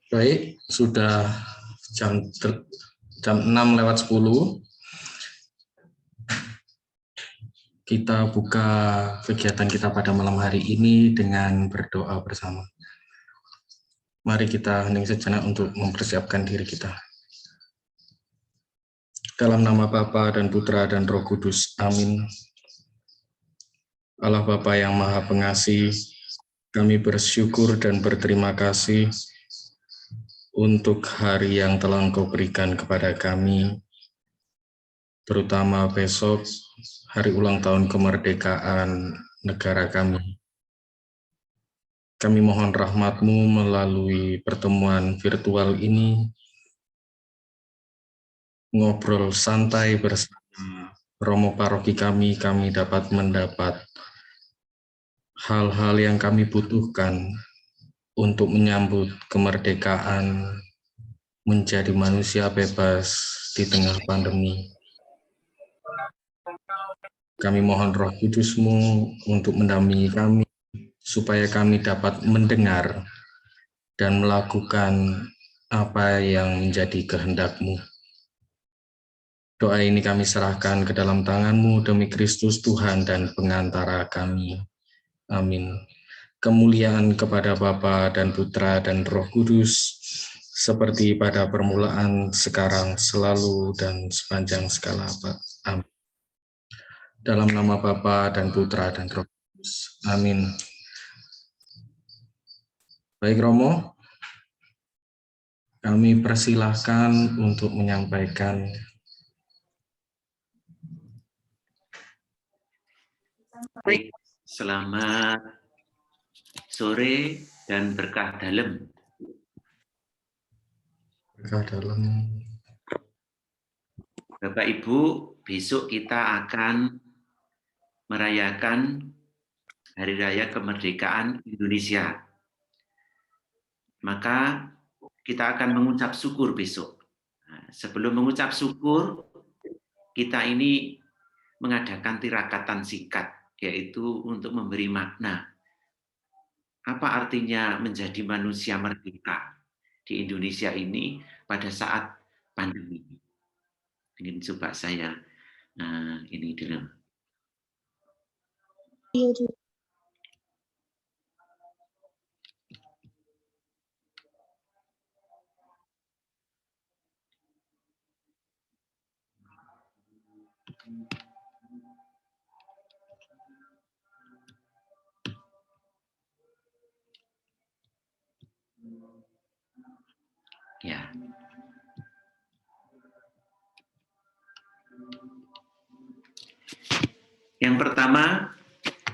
Baik, sudah jam 6:10. Kita buka kegiatan kita pada malam hari ini dengan berdoa bersama. Mari kita hening sejenak untuk mempersiapkan diri kita. Dalam nama Bapa dan Putra dan Roh Kudus. Amin. Allah Bapa yang Maha Pengasih, kami bersyukur dan berterima kasih untuk hari yang telah Engkau berikan kepada kami, terutama besok, hari ulang tahun kemerdekaan negara kami. Kami mohon rahmat-Mu melalui pertemuan virtual ini, ngobrol santai bersama Romo Paroki kami dapat mendapat hal-hal yang kami butuhkan untuk menyambut kemerdekaan, menjadi manusia bebas di tengah pandemi. Kami mohon Roh Kudus-Mu untuk mendampingi kami, supaya kami dapat mendengar dan melakukan apa yang menjadi kehendak-Mu. Doa ini kami serahkan ke dalam tangan-Mu demi Kristus Tuhan dan pengantara kami. Amin. Kemuliaan kepada Bapa dan Putra dan Roh Kudus, seperti pada permulaan, sekarang, selalu, dan sepanjang segala abad. Amin. Dalam nama Bapa dan Putra dan Roh Kudus. Amin. Baik Romo, kami persilahkan untuk menyampaikan. Baik, selamat sore dan berkah dalam. Berkah dalam. Bapak Ibu, besok kita akan merayakan Hari Raya Kemerdekaan Indonesia. Maka kita akan mengucap syukur besok. Nah, sebelum mengucap syukur, kita ini mengadakan tirakatan singkat, yaitu untuk memberi makna. Apa artinya menjadi manusia merdeka di Indonesia ini pada saat pandemi? Ingin coba saya ini dulu. Ya. Yang pertama,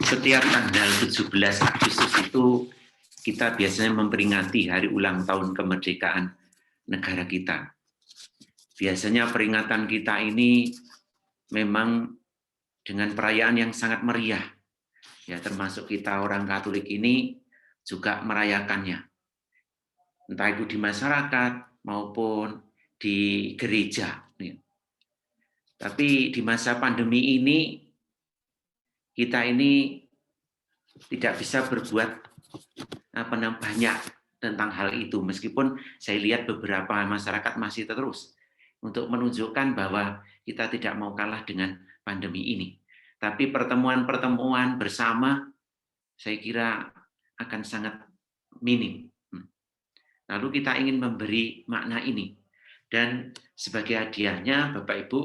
setiap tanggal 17 Agustus itu kita biasanya memperingati hari ulang tahun kemerdekaan negara kita. Biasanya peringatan kita ini memang dengan perayaan yang sangat meriah. Ya, termasuk kita orang Katolik ini juga merayakannya. Entah itu di masyarakat maupun di gereja. Tapi di masa pandemi ini kita ini tidak bisa berbuat banyak tentang hal itu, meskipun saya lihat beberapa masyarakat masih terus untuk menunjukkan bahwa kita tidak mau kalah dengan pandemi ini. Tapi pertemuan-pertemuan bersama saya kira akan sangat minim. Lalu kita ingin memberi makna ini. Dan sebagai hadiahnya, Bapak Ibu,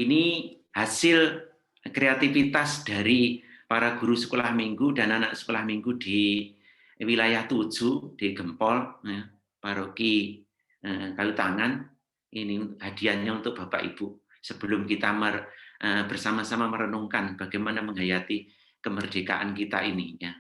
ini hasil kreativitas dari para guru sekolah minggu dan anak sekolah minggu di wilayah 7 di Gempol, Paroki Kalutangan. Ini hadiahnya untuk Bapak Ibu sebelum kita bersama-sama merenungkan bagaimana menghayati kemerdekaan kita ini. Ya.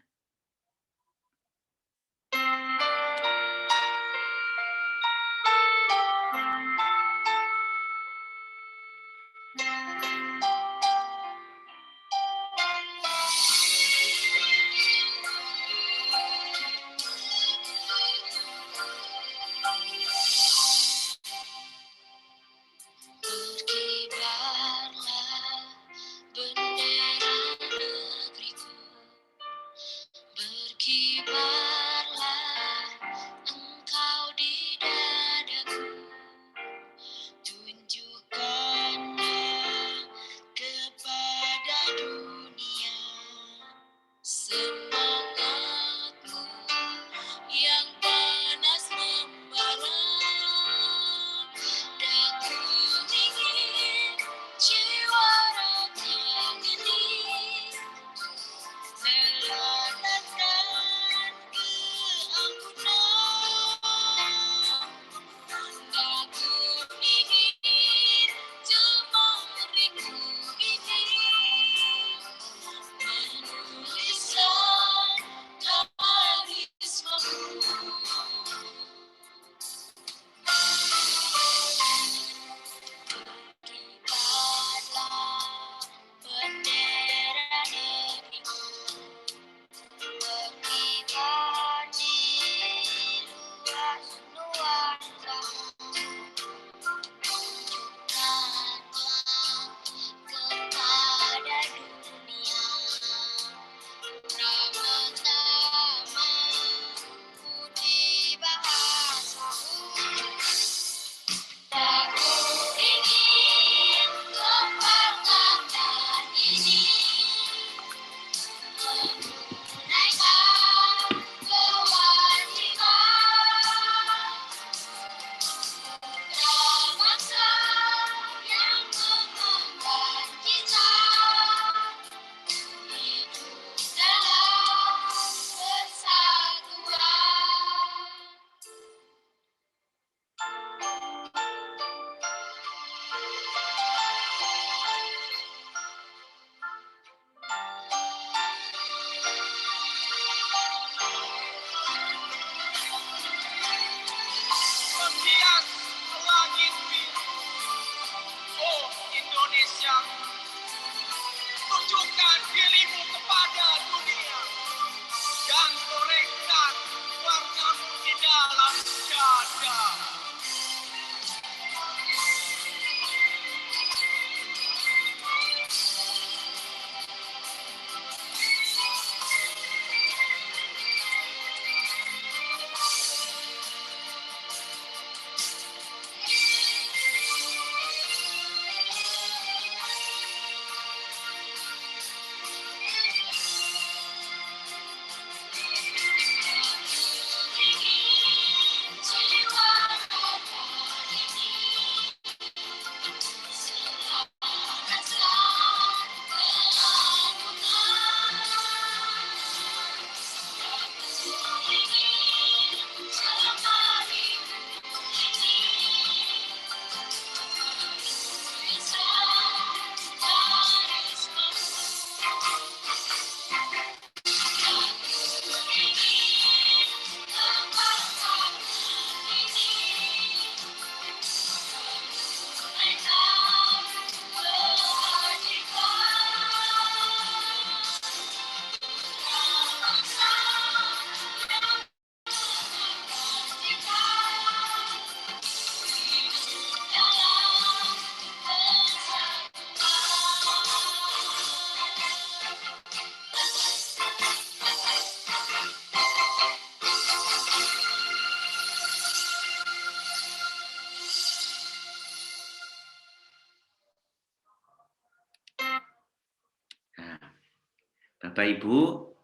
Bapak Ibu,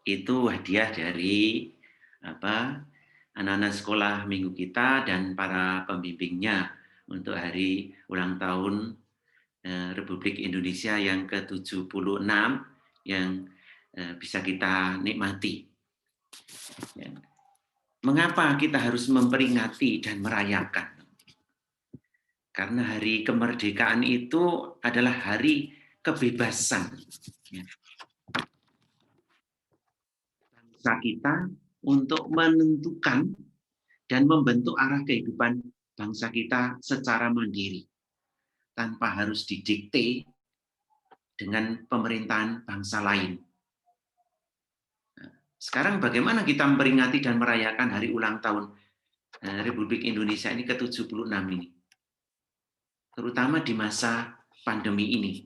itu hadiah dari anak-anak sekolah minggu kita dan para pembimbingnya untuk hari ulang tahun Republik Indonesia yang ke-76 yang bisa kita nikmati. Ya. Mengapa kita harus memperingati dan merayakan? Karena hari kemerdekaan itu adalah hari kebebasan. Ya. Bangsa kita untuk menentukan dan membentuk arah kehidupan bangsa kita secara mandiri, tanpa harus didikte dengan pemerintahan bangsa lain. Sekarang bagaimana kita memperingati dan merayakan hari ulang tahun Republik Indonesia ini ke-76 ini? Terutama di masa pandemi ini.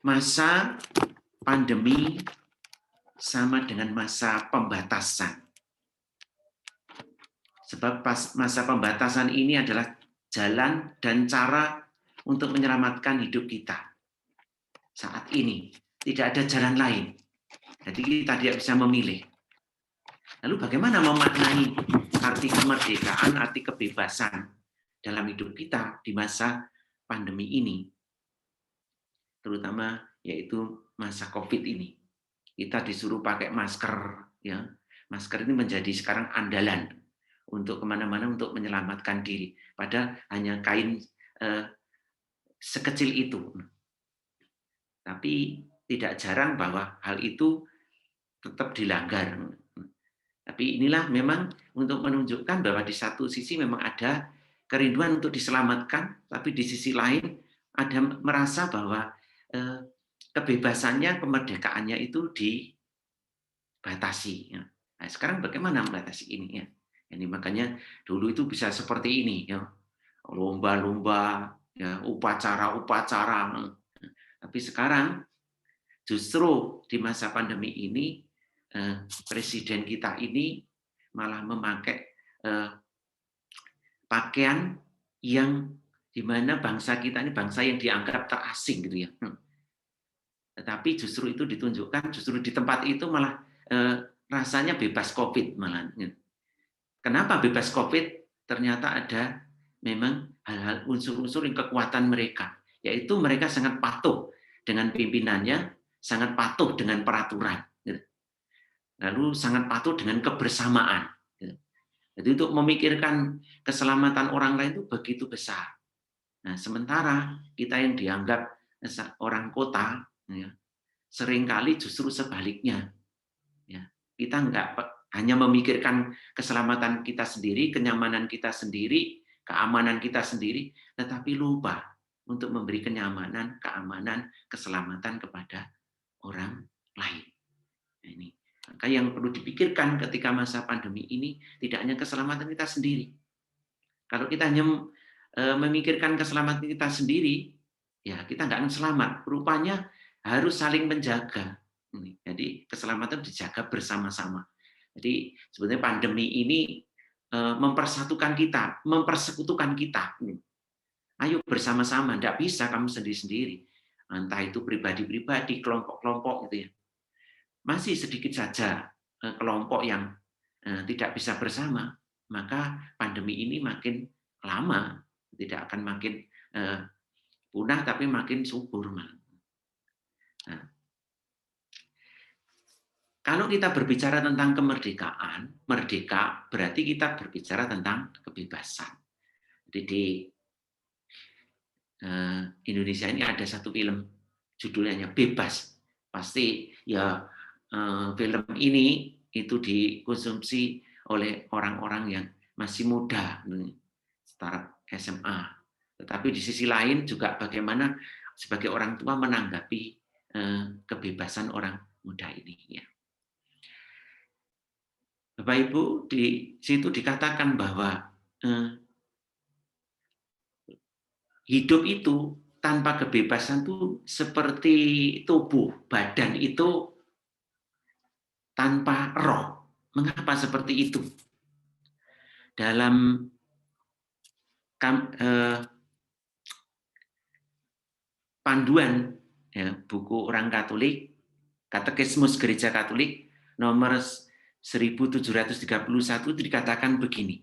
Masa pandemi sama dengan masa pembatasan. Sebab masa pembatasan ini adalah jalan dan cara untuk menyelamatkan hidup kita. Saat ini tidak ada jalan lain. Jadi kita tidak bisa memilih. Lalu bagaimana memaknai arti kemerdekaan, arti kebebasan dalam hidup kita di masa pandemi ini? Terutama yaitu masa COVID ini. Kita disuruh pakai masker. Ya. Masker ini menjadi sekarang andalan untuk kemana-mana untuk menyelamatkan diri. Padahal hanya kain sekecil itu. Tapi tidak jarang bahwa hal itu tetap dilanggar. Tapi inilah memang untuk menunjukkan bahwa di satu sisi memang ada kerinduan untuk diselamatkan, tapi di sisi lain ada merasa bahwa kebebasannya, kemerdekaannya itu dibatasi. Nah, sekarang bagaimana membatasi ini? Ya? Ini makanya dulu itu bisa seperti ini, ya. Lomba-lomba, ya, upacara-upacara. Tapi sekarang justru di masa pandemi ini presiden kita ini malah memakai pakaian yang di mana bangsa kita ini bangsa yang dianggap terasing gitu ya. Tetapi justru itu ditunjukkan justru di tempat itu malah rasanya bebas COVID malah. Kenapa bebas COVID? Ternyata ada memang hal-hal unsur-unsur yang kekuatan mereka, yaitu mereka sangat patuh dengan pimpinannya, sangat patuh dengan peraturan. Lalu sangat patuh dengan kebersamaan. Jadi untuk memikirkan keselamatan orang lain itu begitu besar. Nah, sementara kita yang dianggap orang kota, ya, seringkali justru sebaliknya. Ya, kita enggak hanya memikirkan keselamatan kita sendiri, kenyamanan kita sendiri, keamanan kita sendiri, tetapi lupa untuk memberi kenyamanan, keamanan, keselamatan kepada orang lain. Nah, ini. Maka yang perlu dipikirkan ketika masa pandemi ini tidak hanya keselamatan kita sendiri. Kalau kita hanya memikirkan keselamatan kita sendiri, ya kita nggak akan selamat. Rupanya harus saling menjaga. Jadi keselamatan dijaga bersama-sama. Jadi sebenarnya pandemi ini mempersatukan kita, mempersekutukan kita. Ayo bersama-sama, nggak bisa kamu sendiri-sendiri. Entah itu pribadi-pribadi, kelompok-kelompok gitu ya. Masih sedikit saja kelompok yang tidak bisa bersama, maka pandemi ini makin lama, tidak akan makin punah, tapi makin subur. Nah, kalau kita berbicara tentang kemerdekaan, merdeka berarti kita berbicara tentang kebebasan. Jadi di Indonesia ini ada satu film judulnya Bebas. Pasti ya film ini itu dikonsumsi oleh orang-orang yang masih muda, setara SMA. Tetapi di sisi lain juga bagaimana sebagai orang tua menanggapi kebebasan orang muda ini. Bapak Ibu, di situ dikatakan bahwa hidup itu tanpa kebebasan itu seperti tubuh, badan itu tanpa roh. Mengapa seperti itu? Dalam panduan ya, buku orang Katolik Katekismus Gereja Katolik nomor 1731 itu dikatakan begini.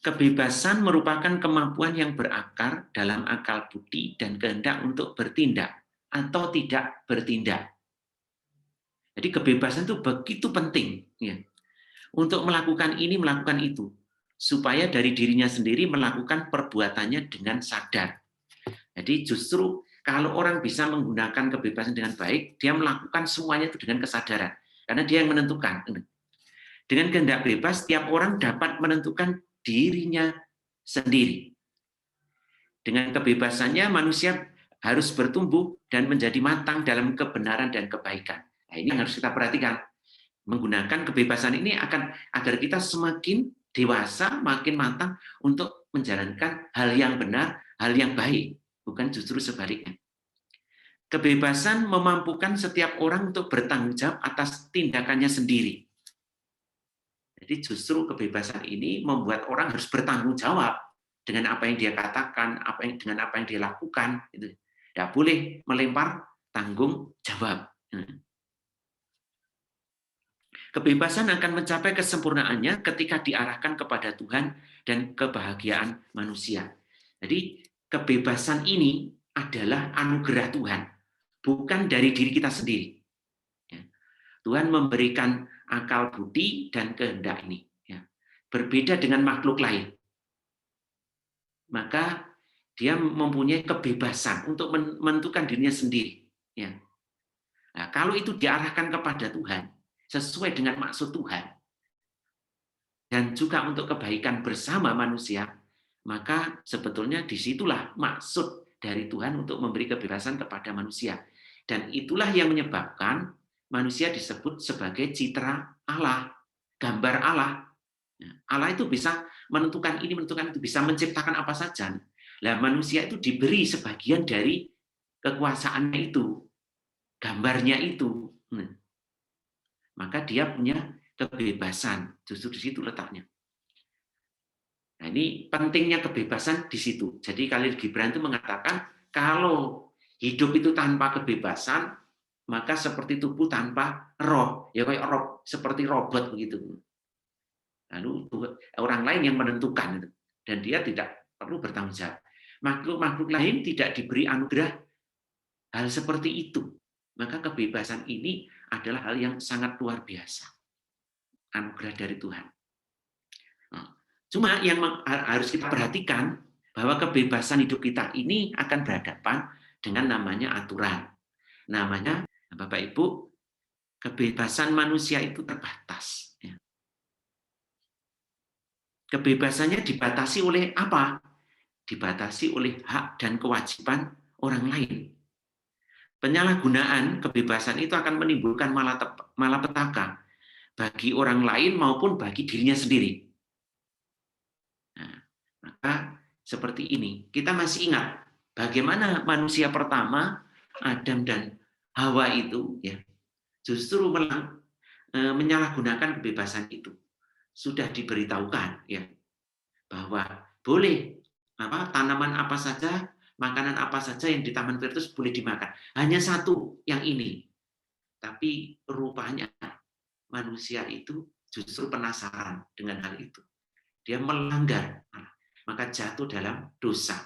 Kebebasan merupakan kemampuan yang berakar dalam akal budi dan kehendak untuk bertindak atau tidak bertindak. Jadi kebebasan itu begitu penting ya, untuk melakukan ini, melakukan itu, supaya dari dirinya sendiri melakukan perbuatannya dengan sadar. Jadi justru kalau orang bisa menggunakan kebebasan dengan baik, dia melakukan semuanya itu dengan kesadaran, karena dia yang menentukan. Dengan kehendak bebas, setiap orang dapat menentukan dirinya sendiri. Dengan kebebasannya, manusia harus bertumbuh dan menjadi matang dalam kebenaran dan kebaikan. Nah, ini yang harus kita perhatikan. Menggunakan kebebasan ini akan agar kita semakin dewasa, makin matang untuk menjalankan hal yang benar, hal yang baik, bukan justru sebaliknya. Kebebasan memampukan setiap orang untuk bertanggung jawab atas tindakannya sendiri. Jadi justru kebebasan ini membuat orang harus bertanggung jawab dengan apa yang dia katakan, dengan apa yang dia lakukan. Tidak boleh melempar tanggung jawab. Kebebasan akan mencapai kesempurnaannya ketika diarahkan kepada Tuhan dan kebahagiaan manusia. Jadi kebebasan ini adalah anugerah Tuhan, bukan dari diri kita sendiri. Tuhan memberikan akal budi dan kehendak ini. Berbeda dengan makhluk lain. Maka dia mempunyai kebebasan untuk menentukan dirinya sendiri. Nah, kalau itu diarahkan kepada Tuhan, sesuai dengan maksud Tuhan, dan juga untuk kebaikan bersama manusia, maka sebetulnya disitulah maksud dari Tuhan untuk memberi kebebasan kepada manusia. Dan itulah yang menyebabkan manusia disebut sebagai citra Allah, gambar Allah. Allah itu bisa menentukan ini, menentukan itu, bisa menciptakan apa saja. Nah, manusia itu diberi sebagian dari kekuasaannya itu, gambarnya itu. Maka dia punya kebebasan, justru di situ letaknya. Nah, ini pentingnya kebebasan di situ. Jadi Khalil Gibran itu mengatakan, kalau hidup itu tanpa kebebasan, maka seperti tubuh tanpa roh, ya kayak roh, seperti robot begitu. Lalu orang lain yang menentukan itu, dan dia tidak perlu bertanggung jawab. Makhluk-makhluk lain tidak diberi anugerah hal seperti itu. Maka kebebasan ini adalah hal yang sangat luar biasa. Anugerah dari Tuhan. Cuma yang harus kita perhatikan, bahwa kebebasan hidup kita ini akan berhadapan dengan namanya aturan. Namanya, Bapak Ibu, kebebasan manusia itu terbatas. Kebebasannya dibatasi oleh apa? Dibatasi oleh hak dan kewajiban orang lain. Penyalahgunaan kebebasan itu akan menimbulkan malapetaka bagi orang lain maupun bagi dirinya sendiri. Nah, maka seperti ini, kita masih ingat bagaimana manusia pertama, Adam dan Hawa itu ya justru menyalahgunakan kebebasan itu. Sudah diberitahukan ya bahwa boleh tanaman apa saja, makanan apa saja yang di Taman Firdaus boleh dimakan. Hanya satu yang ini. Tapi rupanya manusia itu justru penasaran dengan hal itu. Dia melanggar, maka jatuh dalam dosa.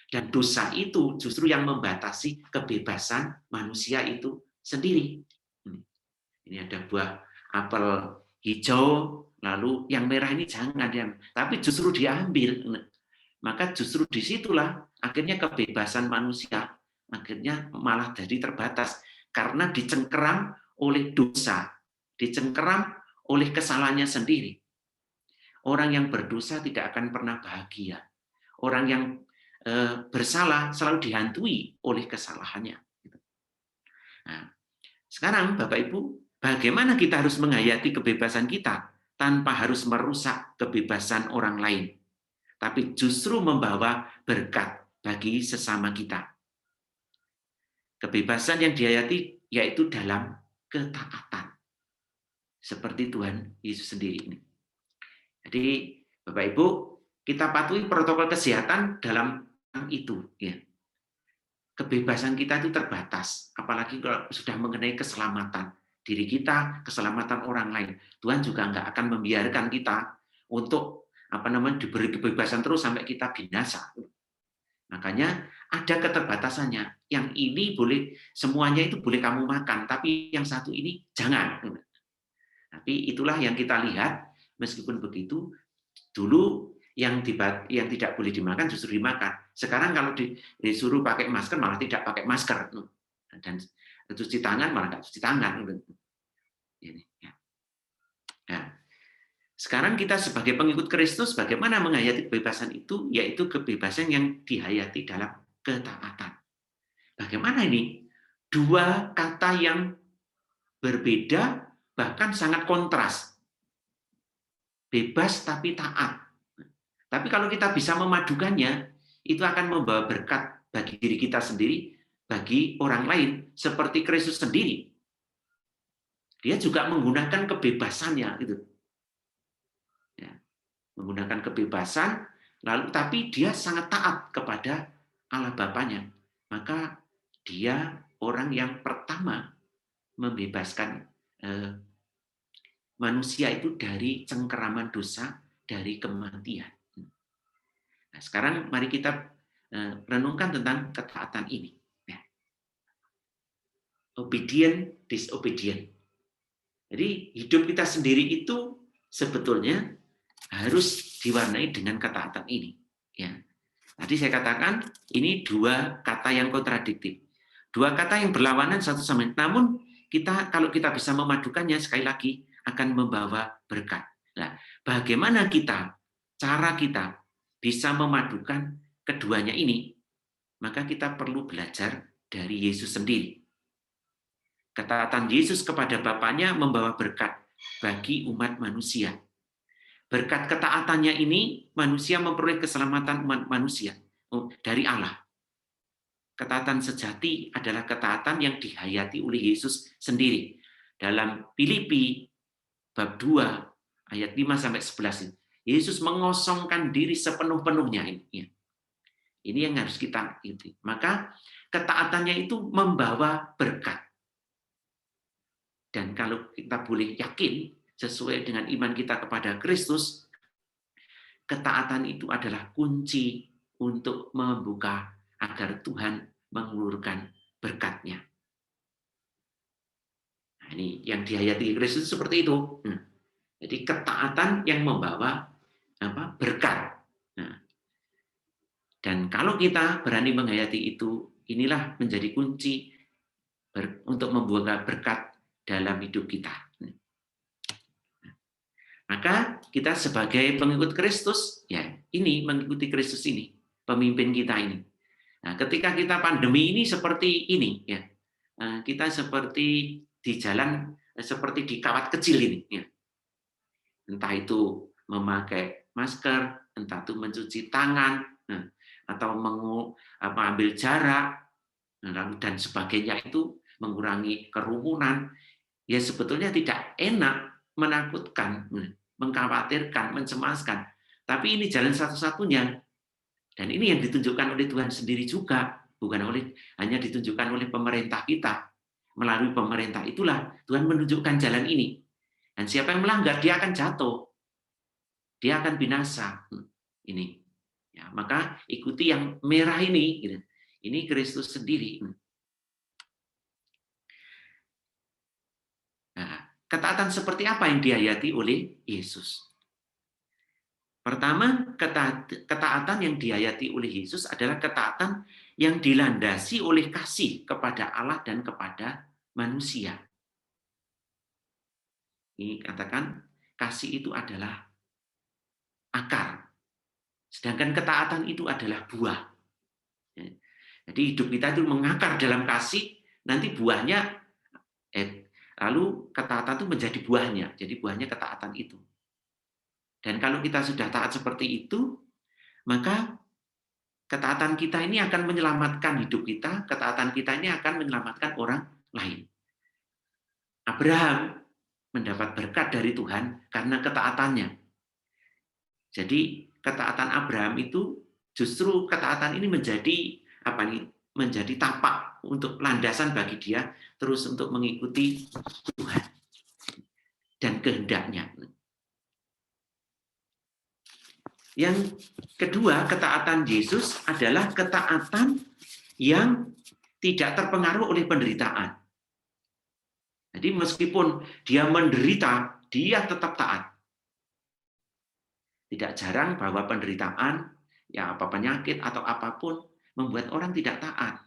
Dan dosa itu justru yang membatasi kebebasan manusia itu sendiri. Ini ada buah apel hijau, lalu yang merah ini jangan, tapi justru diambil. Maka justru disitulah akhirnya kebebasan manusia akhirnya malah jadi terbatas karena dicengkeram oleh dosa, dicengkeram oleh kesalahannya sendiri. Orang yang berdosa tidak akan pernah bahagia. Orang yang bersalah selalu dihantui oleh kesalahannya. Nah, sekarang Bapak Ibu, bagaimana kita harus menghayati kebebasan kita tanpa harus merusak kebebasan orang lain, tapi justru membawa berkat bagi sesama kita. Kebebasan yang dihayati yaitu dalam ketaatan. Seperti Tuhan Yesus sendiri ini. Jadi, Bapak Ibu, kita patuhi protokol kesehatan dalam itu. Ya. kebebasan kita itu terbatas, apalagi kalau sudah mengenai keselamatan diri kita, keselamatan orang lain. Tuhan juga nggak akan membiarkan kita untuk diberi kebebasan terus sampai kita binasa. Makanya ada keterbatasannya. Yang ini boleh, semuanya itu boleh kamu makan, tapi yang satu ini jangan. Tapi itulah yang kita lihat. Meskipun begitu, dulu yang tidak boleh dimakan justru dimakan. Sekarang kalau disuruh pakai masker malah tidak pakai masker, dan cuci tangan malah nggak cuci tangan. Ini, ya. Nah, sekarang kita sebagai pengikut Kristus bagaimana menghayati kebebasan itu? Yaitu kebebasan yang dihayati dalam ketaatan. Bagaimana ini? Dua kata yang berbeda bahkan sangat kontras. Bebas tapi taat. Tapi kalau kita bisa memadukannya, itu akan membawa berkat bagi diri kita sendiri, bagi orang lain, seperti Kristus sendiri. Dia juga menggunakan kebebasannya, gitu. Ya, menggunakan kebebasan, lalu tapi dia sangat taat kepada Allah Bapanya. Maka dia orang yang pertama membebaskan manusia itu dari cengkeraman dosa, dari kematian. Nah, sekarang mari kita renungkan tentang ketaatan ini. Ya. Obedient, disobedient. Jadi hidup kita sendiri itu sebetulnya harus diwarnai dengan ketaatan ini. Ya. Tadi saya katakan ini dua kata yang kontradiktif, dua kata yang berlawanan satu sama lain. Namun kalau kita bisa memadukannya, sekali lagi akan membawa berkat. Nah, bagaimana cara kita bisa memadukan keduanya ini? Maka kita perlu belajar dari Yesus sendiri. Ketaatan Yesus kepada Bapaknya membawa berkat bagi umat manusia. Berkat ketaatannya ini, manusia memperoleh keselamatan umat manusia dari Allah. Ketaatan sejati adalah ketaatan yang dihayati oleh Yesus sendiri. Dalam Filipi bab 2 ayat 5-11, Yesus mengosongkan diri sepenuh-penuhnya. Ini yang harus kita ikuti. Maka ketaatannya itu membawa berkat. Dan kalau kita boleh yakin, sesuai dengan iman kita kepada Kristus, ketaatan itu adalah kunci untuk membuka agar Tuhan mengulurkan berkat-Nya. Nah, ini yang dihayati Kristus seperti itu. Jadi ketaatan yang membawa berkat. Nah, dan kalau kita berani menghayati itu, inilah menjadi kunci untuk membuka berkat dalam hidup kita. Maka kita sebagai pengikut Kristus, ya ini mengikuti Kristus ini, pemimpin kita ini. Nah, ketika kita pandemi ini seperti ini, ya kita seperti di jalan, seperti di kawat kecil ini, ya. Entah itu memakai masker, entah itu mencuci tangan, atau mengambil jarak, dan sebagainya, itu mengurangi kerumunan. Ya sebetulnya tidak enak, menakutkan, mengkhawatirkan, mencemaskan. Tapi ini jalan satu-satunya. Dan ini yang ditunjukkan oleh Tuhan sendiri juga, bukan hanya ditunjukkan oleh pemerintah kita. Melalui pemerintah itulah Tuhan menunjukkan jalan ini. Dan siapa yang melanggar, dia akan jatuh. Dia akan binasa. Ini. Ya, maka ikuti yang merah ini. Ini Kristus sendiri. Ketaatan seperti apa yang dihayati oleh Yesus? Pertama, ketaatan yang dihayati oleh Yesus adalah ketaatan yang dilandasi oleh kasih kepada Allah dan kepada manusia. Ini katakan, kasih itu adalah akar. Sedangkan ketaatan itu adalah buah. Jadi hidup kita itu mengakar dalam kasih, nanti buahnya lalu ketaatan itu menjadi buahnya. Jadi buahnya ketaatan itu. Dan kalau kita sudah taat seperti itu, maka ketaatan kita ini akan menyelamatkan hidup kita, ketaatan kita ini akan menyelamatkan orang lain. Abraham mendapat berkat dari Tuhan karena ketaatannya. Jadi ketaatan Abraham itu justru ketaatan ini menjadi menjadi tapak untuk landasan bagi dia terus untuk mengikuti Tuhan dan kehendaknya. Yang kedua, ketaatan Yesus adalah ketaatan yang tidak terpengaruh oleh penderitaan. Jadi meskipun dia menderita, dia tetap taat. Tidak jarang bahwa penderitaan, ya apa penyakit atau apapun, membuat orang tidak taat.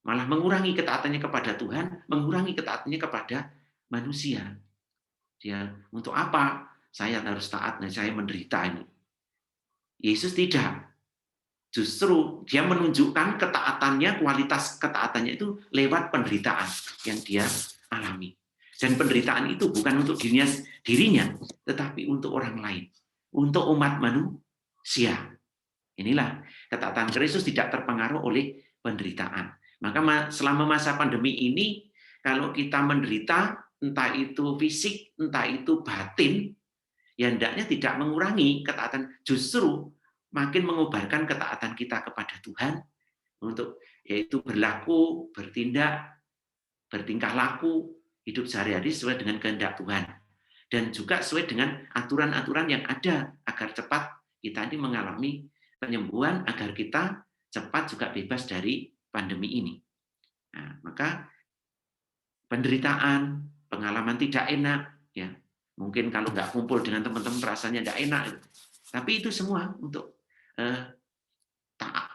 Malah mengurangi ketaatannya kepada Tuhan, mengurangi ketaatannya kepada manusia. Dia, untuk apa saya harus taat dan saya menderita ini? Yesus tidak. Justru dia menunjukkan ketaatannya, kualitas ketaatannya itu lewat penderitaan yang dia alami. Dan penderitaan itu bukan untuk dirinya, tetapi untuk orang lain, untuk umat manusia. Inilah ketaatan Kristus tidak terpengaruh oleh penderitaan. Maka selama masa pandemi ini, kalau kita menderita, entah itu fisik, entah itu batin, ya hendaknya tidak mengurangi ketaatan, justru makin mengobarkan ketaatan kita kepada Tuhan untuk yaitu berlaku, bertindak, bertingkah laku, hidup sehari-hari sesuai dengan kehendak Tuhan. Dan juga sesuai dengan aturan-aturan yang ada agar cepat kita ini mengalami penyembuhan, agar kita cepat juga bebas dari pandemi ini. Nah, maka penderitaan, pengalaman tidak enak, ya mungkin kalau nggak kumpul dengan teman-teman rasanya nggak enak, tapi itu semua untuk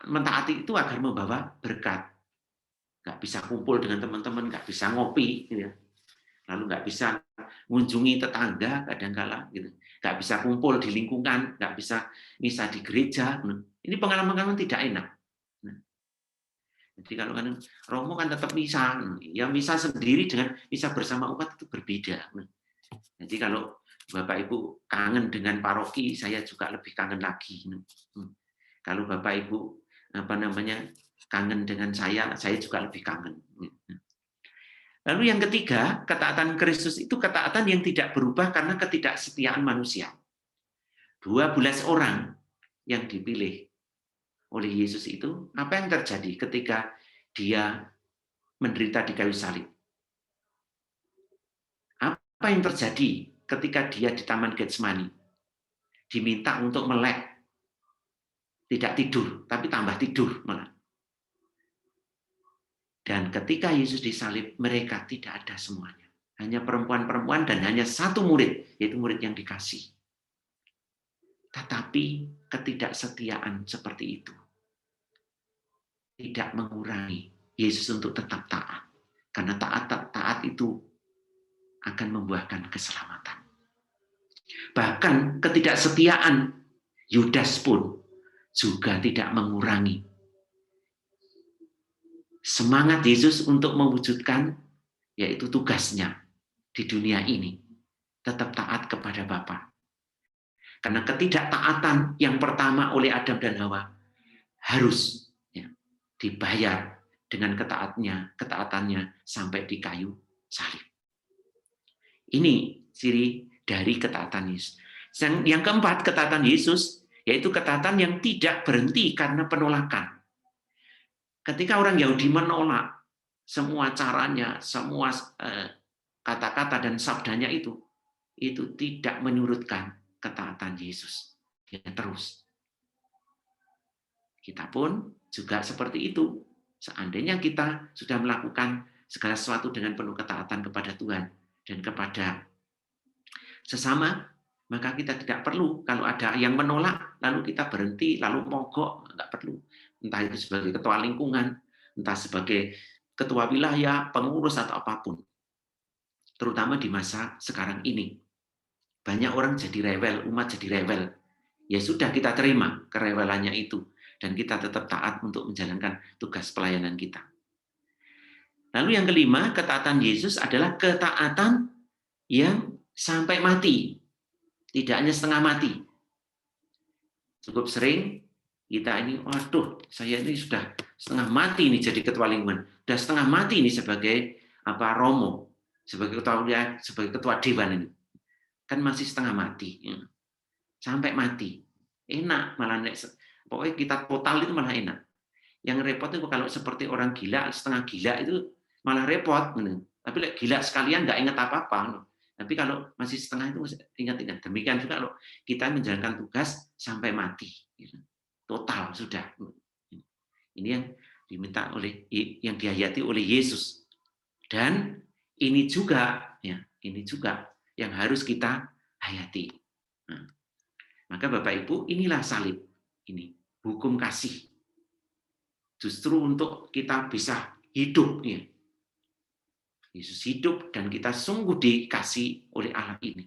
mentaati itu agar membawa berkat. Nggak bisa kumpul dengan teman-teman, nggak bisa ngopi, gitu ya. Lalu nggak bisa mengunjungi tetangga kadang-kala, gitu. Nggak bisa kumpul di lingkungan, nggak bisa misa di gereja. Ini pengalaman-pengalaman tidak enak. Jadi kalau kan Romo kan tetap misa, ya misa sendiri dengan misa bersama umat itu berbeda. Jadi kalau Bapak Ibu kangen dengan paroki, saya juga lebih kangen lagi. Kalau Bapak Ibu kangen dengan saya juga lebih kangen. Lalu yang ketiga, ketaatan Kristus itu ketaatan yang tidak berubah karena ketidaksetiaan manusia. 12 orang yang dipilih oleh Yesus itu, apa yang terjadi ketika dia menderita di kayu salib? Apa yang terjadi ketika dia di Taman Getsemani? Diminta untuk melek. Tidak tidur, tapi tambah tidur malah. Dan ketika Yesus disalib, mereka tidak ada semuanya. Hanya perempuan-perempuan dan hanya satu murid, yaitu murid yang dikasih. Tetapi ketidaksetiaan seperti itu tidak mengurangi Yesus untuk tetap taat. Karena taat itu akan membuahkan keselamatan. Bahkan ketidaksetiaan Yudas pun juga tidak mengurangi semangat Yesus untuk mewujudkan yaitu tugasnya di dunia ini, tetap taat kepada Bapa. Karena ketidaktaatan yang pertama oleh Adam dan Hawa harus dibayar dengan ketaatannya sampai di kayu salib. Ini ciri dari ketaatan Yesus. Yang keempat, ketaatan Yesus yaitu ketaatan yang tidak berhenti karena penolakan. Ketika orang Yahudi menolak semua caranya, semua kata-kata dan sabdanya itu tidak menyurutkan ketaatan Yesus. Dia terus. Kita pun juga seperti itu. Seandainya kita sudah melakukan segala sesuatu dengan penuh ketaatan kepada Tuhan dan kepada sesama, maka kita tidak perlu kalau ada yang menolak, lalu kita berhenti, lalu mogok, nggak perlu. Entah itu sebagai ketua lingkungan, entah sebagai ketua wilayah, pengurus, atau apapun. Terutama di masa sekarang ini. Banyak orang jadi rewel, umat jadi rewel. Ya sudah, kita terima kerewelannya itu. Dan kita tetap taat untuk menjalankan tugas pelayanan kita. Lalu yang kelima, ketaatan Yesus adalah ketaatan yang sampai mati. Tidak hanya setengah mati. Cukup sering kita ini, waduh, saya ini sudah setengah mati ini jadi ketua lingkungan. Sudah setengah mati ini sebagai Romo, sebagai ketua dewan ini. Kan masih setengah mati. Sampai mati. Enak malah, pokoknya kita total itu malah enak. Yang repot itu kalau seperti orang gila, setengah gila itu malah repot. Tapi gila sekalian nggak ingat apa-apa. Tapi kalau masih setengah itu ingat-ingat. Demikian juga kalau kita menjalankan tugas sampai mati. Total sudah. Ini yang diminta oleh, yang dihayati oleh Yesus. Dan ini juga, ya, ini juga yang harus kita hayati. Nah, maka Bapak Ibu, inilah salib. Ini hukum kasih. Justru untuk kita bisa hidup. Ya. Yesus hidup dan kita sungguh dikasih oleh Allah ini.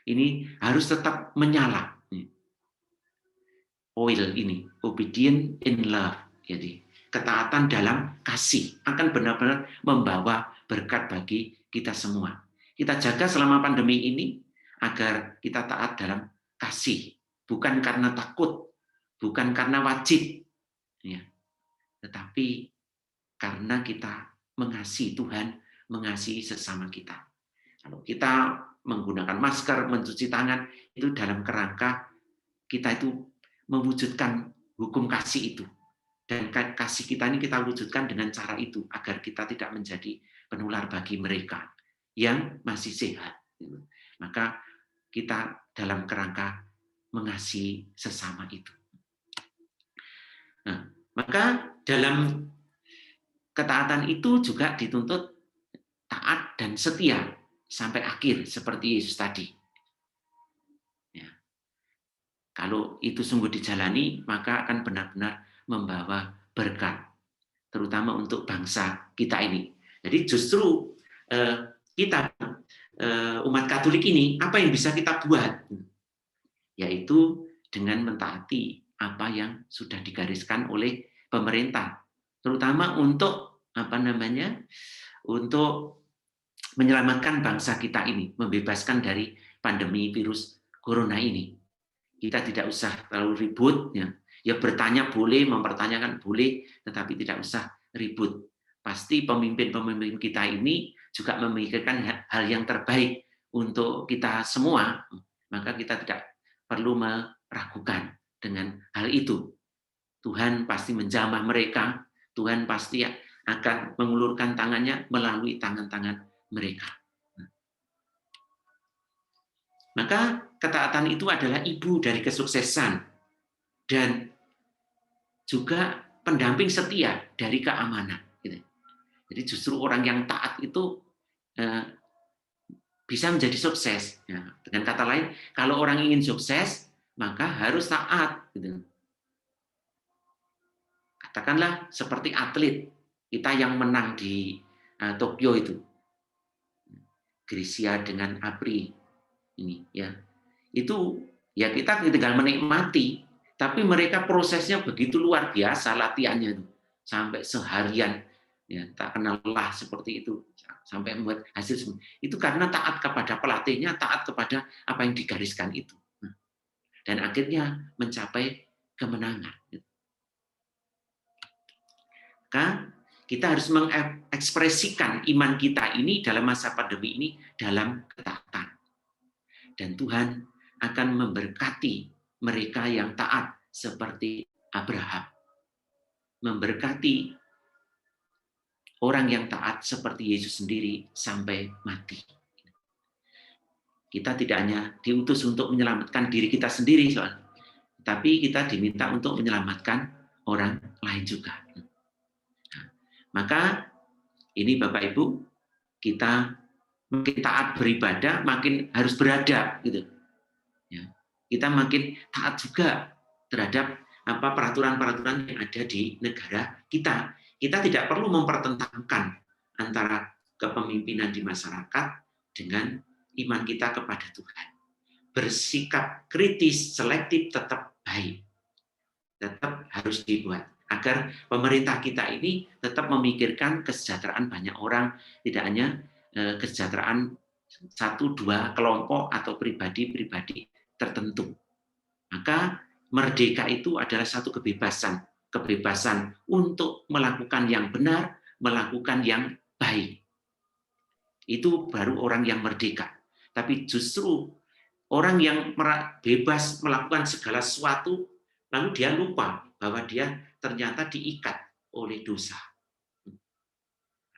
Ini harus tetap menyala. Oil ini, obedient in love. Jadi, ketaatan dalam kasih akan benar-benar membawa berkat bagi kita semua. Kita jaga selama pandemi ini agar kita taat dalam kasih, bukan karena takut, bukan karena wajib, ya, tetapi karena kita mengasihi Tuhan, mengasihi sesama kita. Kalau kita menggunakan masker, mencuci tangan, itu dalam kerangka kita itu mewujudkan hukum kasih itu. Dan kasih kita ini kita wujudkan dengan cara itu, agar kita tidak menjadi penular bagi mereka yang masih sehat. Maka kita dalam kerangka mengasihi sesama itu. Nah, maka dalam ketaatan itu juga dituntut taat dan setia sampai akhir, seperti Yesus tadi. Ya. Kalau itu sungguh dijalani, maka akan benar-benar membawa berkat, terutama untuk bangsa kita ini. Jadi justru kita, umat Katolik ini, apa yang bisa kita buat? Yaitu dengan mentaati apa yang sudah digariskan oleh pemerintah, terutama untuk untuk menyelamatkan bangsa kita ini, membebaskan dari pandemi virus corona ini. Kita tidak usah terlalu ribut, ya bertanya boleh, mempertanyakan boleh, tetapi tidak usah ribut. Pasti pemimpin-pemimpin kita ini juga memikirkan hal yang terbaik untuk kita semua, maka kita tidak perlu meragukan dengan hal itu. Tuhan pasti menjamah mereka, Tuhan pasti akan mengulurkan tangannya melalui tangan-tangan mereka. Maka ketaatan itu adalah ibu dari kesuksesan dan juga pendamping setia dari keamanan. Jadi justru orang yang taat itu bisa menjadi sukses. Dengan kata lain, kalau orang ingin sukses, maka harus taat. Katakanlah seperti atlet kita yang menang di Tokyo itu, Grisia dengan Apri ini, ya itu ya kita tinggal menikmati, tapi mereka prosesnya begitu luar biasa latihannya itu sampai seharian, ya tak kenal lelah seperti itu sampai membuat hasil itu karena taat kepada pelatihnya, taat kepada apa yang digariskan itu, dan akhirnya mencapai kemenangan. Maka kita harus mengekspresikan iman kita ini dalam masa pandemi ini dalam ketaatan. Dan Tuhan akan memberkati mereka yang taat seperti Abraham. Memberkati orang yang taat seperti Yesus sendiri sampai mati. Kita tidak hanya diutus untuk menyelamatkan diri kita sendiri, tapi kita diminta untuk menyelamatkan orang lain juga. Maka ini Bapak Ibu, kita makin taat beribadah, makin harus beradab, gitu. Ya. Kita makin taat juga terhadap peraturan-peraturan yang ada di negara kita. Kita tidak perlu mempertentangkan antara kepemimpinan di masyarakat dengan iman kita kepada Tuhan. Bersikap kritis, selektif tetap baik, tetap harus dibuat agar pemerintah kita ini tetap memikirkan kesejahteraan banyak orang, tidak hanya kesejahteraan 1-2 kelompok atau pribadi-pribadi tertentu. Maka merdeka itu adalah satu kebebasan untuk melakukan yang benar, melakukan yang baik. Itu baru orang yang merdeka. Tapi justru orang yang bebas melakukan segala sesuatu, lalu dia lupa bahwa dia ternyata diikat oleh dosa.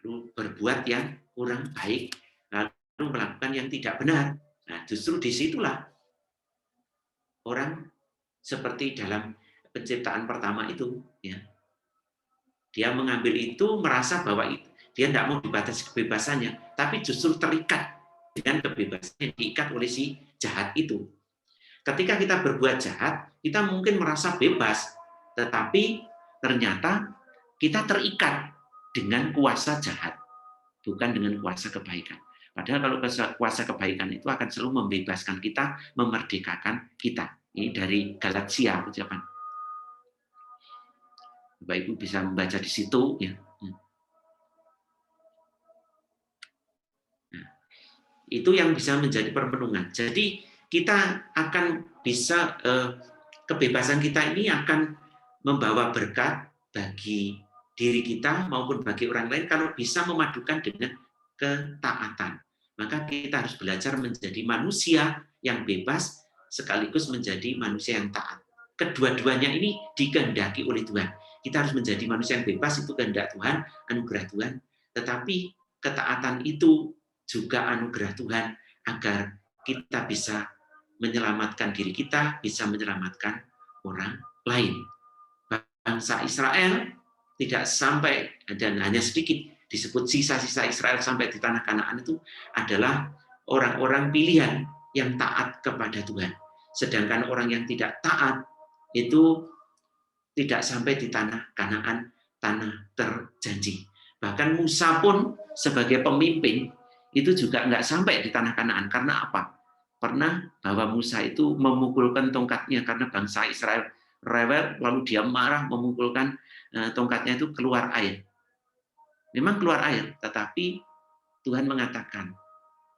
Lalu berbuat yang kurang baik, lalu melakukan yang tidak benar. Nah, justru disitulah orang seperti dalam penciptaan pertama itu, ya, dia mengambil itu merasa bahwa dia tidak mau dibatasi kebebasannya, tapi justru terikat dengan kebebasan yang diikat oleh si jahat itu. Ketika kita berbuat jahat, kita mungkin merasa bebas, tetapi ternyata kita terikat dengan kuasa jahat, bukan dengan kuasa kebaikan. Padahal kalau kuasa kebaikan itu akan selalu membebaskan kita, memerdekakan kita. Ini dari Galatia ucapan. Bapak Ibu bisa membaca di situ, ya. Nah, itu yang bisa menjadi permenungan. Jadi kita akan bisa kebebasan kita ini akan membawa berkat bagi diri kita maupun bagi orang lain kalau bisa memadukan dengan ketaatan. Maka kita harus belajar menjadi manusia yang bebas sekaligus menjadi manusia yang taat. Kedua-duanya ini dikehendaki oleh Tuhan. Kita harus menjadi manusia yang bebas, itu kehendak Tuhan, anugerah Tuhan. Tetapi ketaatan itu juga anugerah Tuhan agar kita bisa menyelamatkan diri kita, bisa menyelamatkan orang lain. Bangsa Israel tidak sampai, dan hanya sedikit disebut sisa-sisa Israel sampai di tanah Kanaan itu adalah orang-orang pilihan yang taat kepada Tuhan. Sedangkan orang yang tidak taat itu tidak sampai di tanah Kanaan, tanah terjanji. Bahkan Musa pun sebagai pemimpin itu juga nggak sampai di tanah Kanaan. Karena apa? Pernah bahwa Musa itu memukulkan tongkatnya karena bangsa Israel rewel, lalu dia marah memukulkan tongkatnya itu keluar air. Memang keluar air, tetapi Tuhan mengatakan,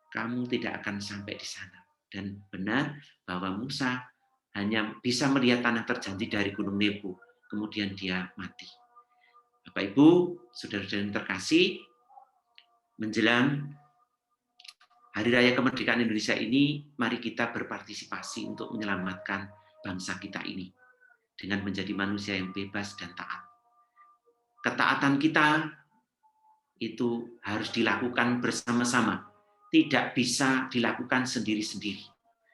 kamu tidak akan sampai di sana. Dan benar bahwa Musa hanya bisa melihat tanah terjanji dari Gunung Nebo, kemudian dia mati. Bapak Ibu, saudara-saudara yang terkasih, menjelang Hari Raya Kemerdekaan Indonesia ini, mari kita berpartisipasi untuk menyelamatkan bangsa kita ini dengan menjadi manusia yang bebas dan taat. Ketaatan kita itu harus dilakukan bersama-sama, tidak bisa dilakukan sendiri-sendiri.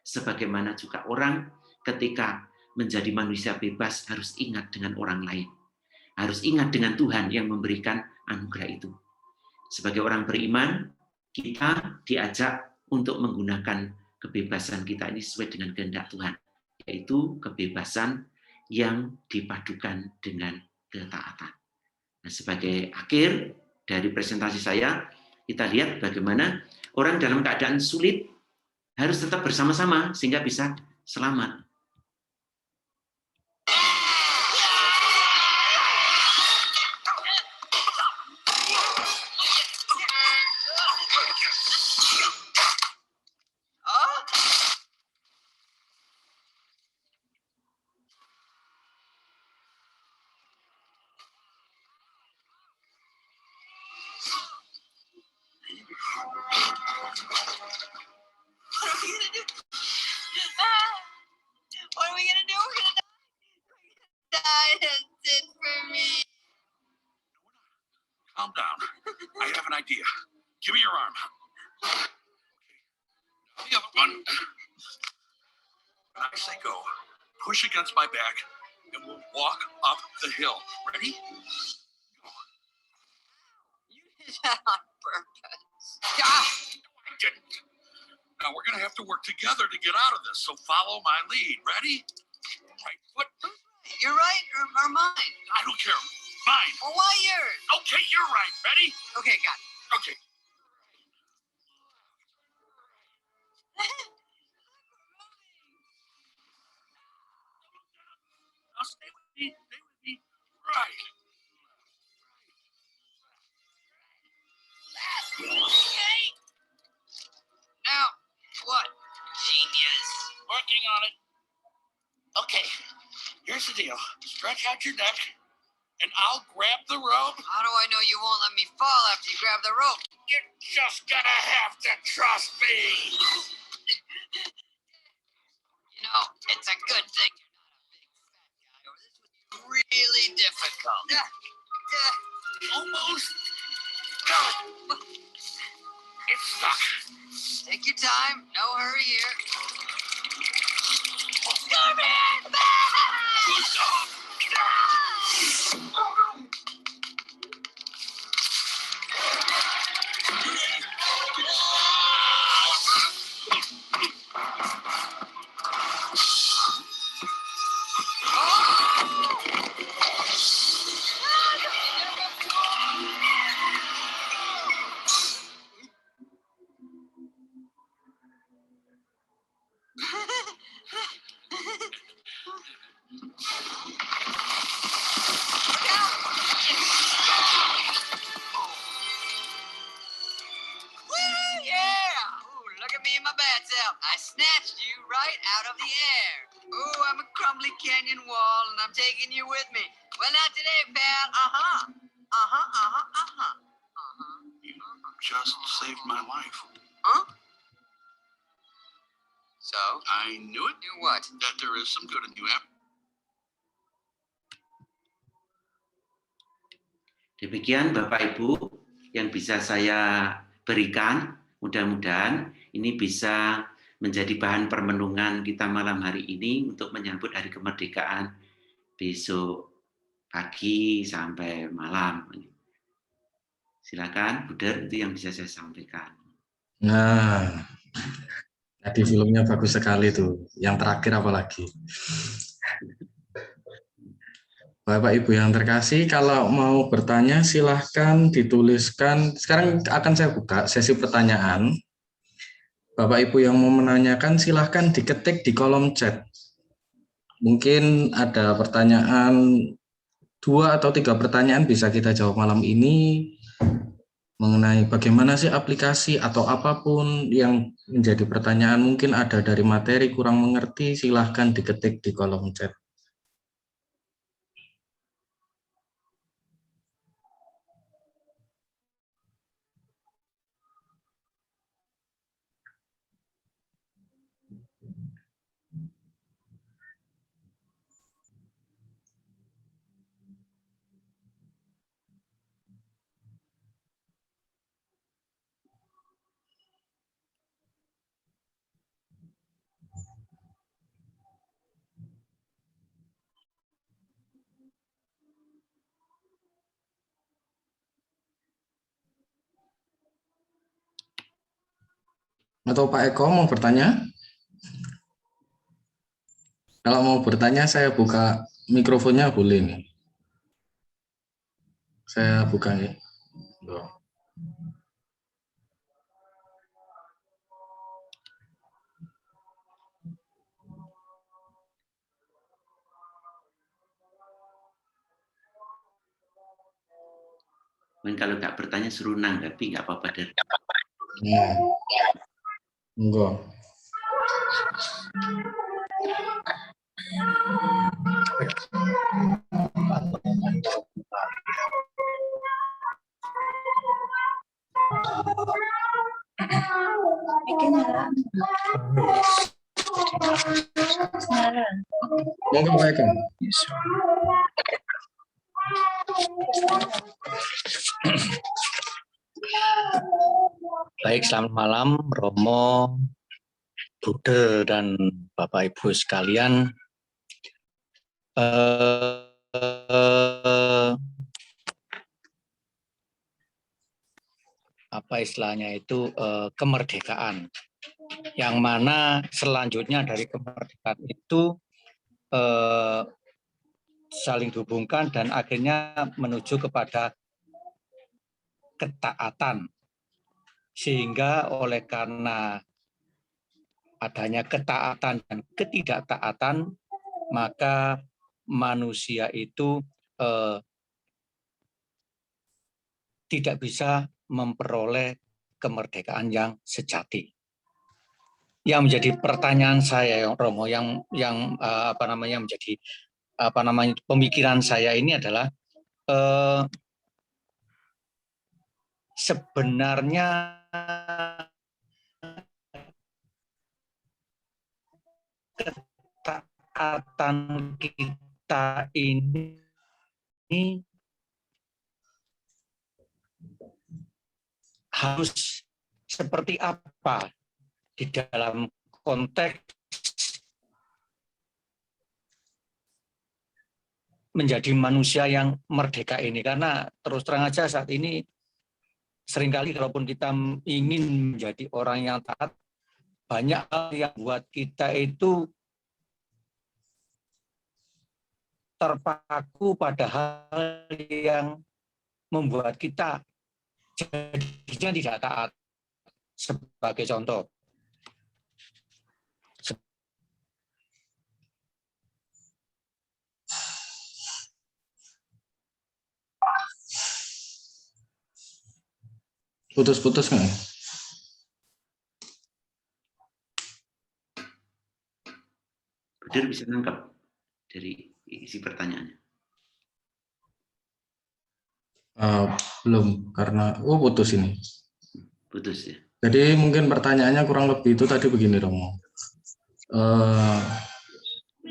Sebagaimana juga orang ketika menjadi manusia bebas harus ingat dengan orang lain. Harus ingat dengan Tuhan yang memberikan anugerah itu. Sebagai orang beriman, kita diajak untuk menggunakan kebebasan kita ini sesuai dengan kehendak Tuhan, yaitu kebebasan yang dipadukan dengan ketaatan. Nah, sebagai akhir dari presentasi saya, kita lihat bagaimana orang dalam keadaan sulit harus tetap bersama-sama sehingga bisa selamat. Calm down. I have an idea. Give me your arm. The other one. When I say go, push against my back, and we'll walk up the hill. Ready? Go. You did that on purpose. I didn't. Now we're going to have to work together to get out of this, so follow my lead. Ready? Right foot. You're right or mine? I don't care. Mine. Well, why yours? Okay, you're right. Ready? Okay, got it. Okay. Now stay with me. Stay with me. Right. Okay. Now, what? Genius. Working on it. Okay. Here's the deal. Stretch out your neck, and I'll grab the rope. How do I know you won't let me fall after you grab the rope? You're just gonna have to trust me. You know, it's a good thing you're not a big fat guy, or this would be really difficult. Take your time. No hurry here. Look at me in my bad self. I snatched you right out of the air. Oh, I'm a crumbly canyon wall, and I'm taking you with me. Well, not today, pal. You just saved my life. Huh? So? I knew it. Knew what? That there is some good in you. Demikian Bapak Ibu yang bisa saya berikan. Mudah-mudahan ini bisa menjadi bahan permenungan kita malam hari ini untuk menyambut Hari Kemerdekaan besok pagi sampai malam. Silakan, Buder, itu yang bisa saya sampaikan. Nah, tadi filmnya bagus sekali tuh. Yang terakhir apalagi? Bapak Ibu yang terkasih, kalau mau bertanya silahkan dituliskan. Sekarang akan saya buka sesi pertanyaan. Bapak Ibu yang mau menanyakan silahkan diketik di kolom chat. Mungkin ada pertanyaan 2 atau 3 pertanyaan bisa kita jawab malam ini mengenai bagaimana sih aplikasi atau apapun yang menjadi pertanyaan, mungkin ada dari materi kurang mengerti, silahkan diketik di kolom chat. Atau Pak Eko mau bertanya? Kalau mau bertanya saya buka mikrofonnya boleh nih. Saya buka nih. Mungkin kalau nggak bertanya suruh nanggapi, nggak apa-apa. Nah, enggak. Monggo Pak Eko. Baik, selamat malam Romo, Bude, dan Bapak Ibu sekalian. Apa istilahnya itu kemerdekaan, yang mana selanjutnya dari kemerdekaan itu saling dihubungkan dan akhirnya menuju kepada ketaatan. Sehingga oleh karena adanya ketaatan dan ketidaktaatan, maka manusia itu tidak bisa memperoleh kemerdekaan yang sejati. Yang menjadi pertanyaan saya, Romo, yang menjadi pemikiran saya ini adalah sebenarnya ketaatan kita ini harus seperti apa di dalam konteks menjadi manusia yang merdeka ini. Karena terus terang aja saat ini seringkali kalaupun kita ingin menjadi orang yang taat, banyak hal yang buat kita itu terpaku pada hal yang membuat kita jadinya tidak taat. Sebagai contoh, Putus-putus nggak? Budir bisa nangkap dari isi pertanyaannya? Belum, karena putus ini. Putus ya. Jadi mungkin pertanyaannya kurang lebih itu tadi begini, Romo.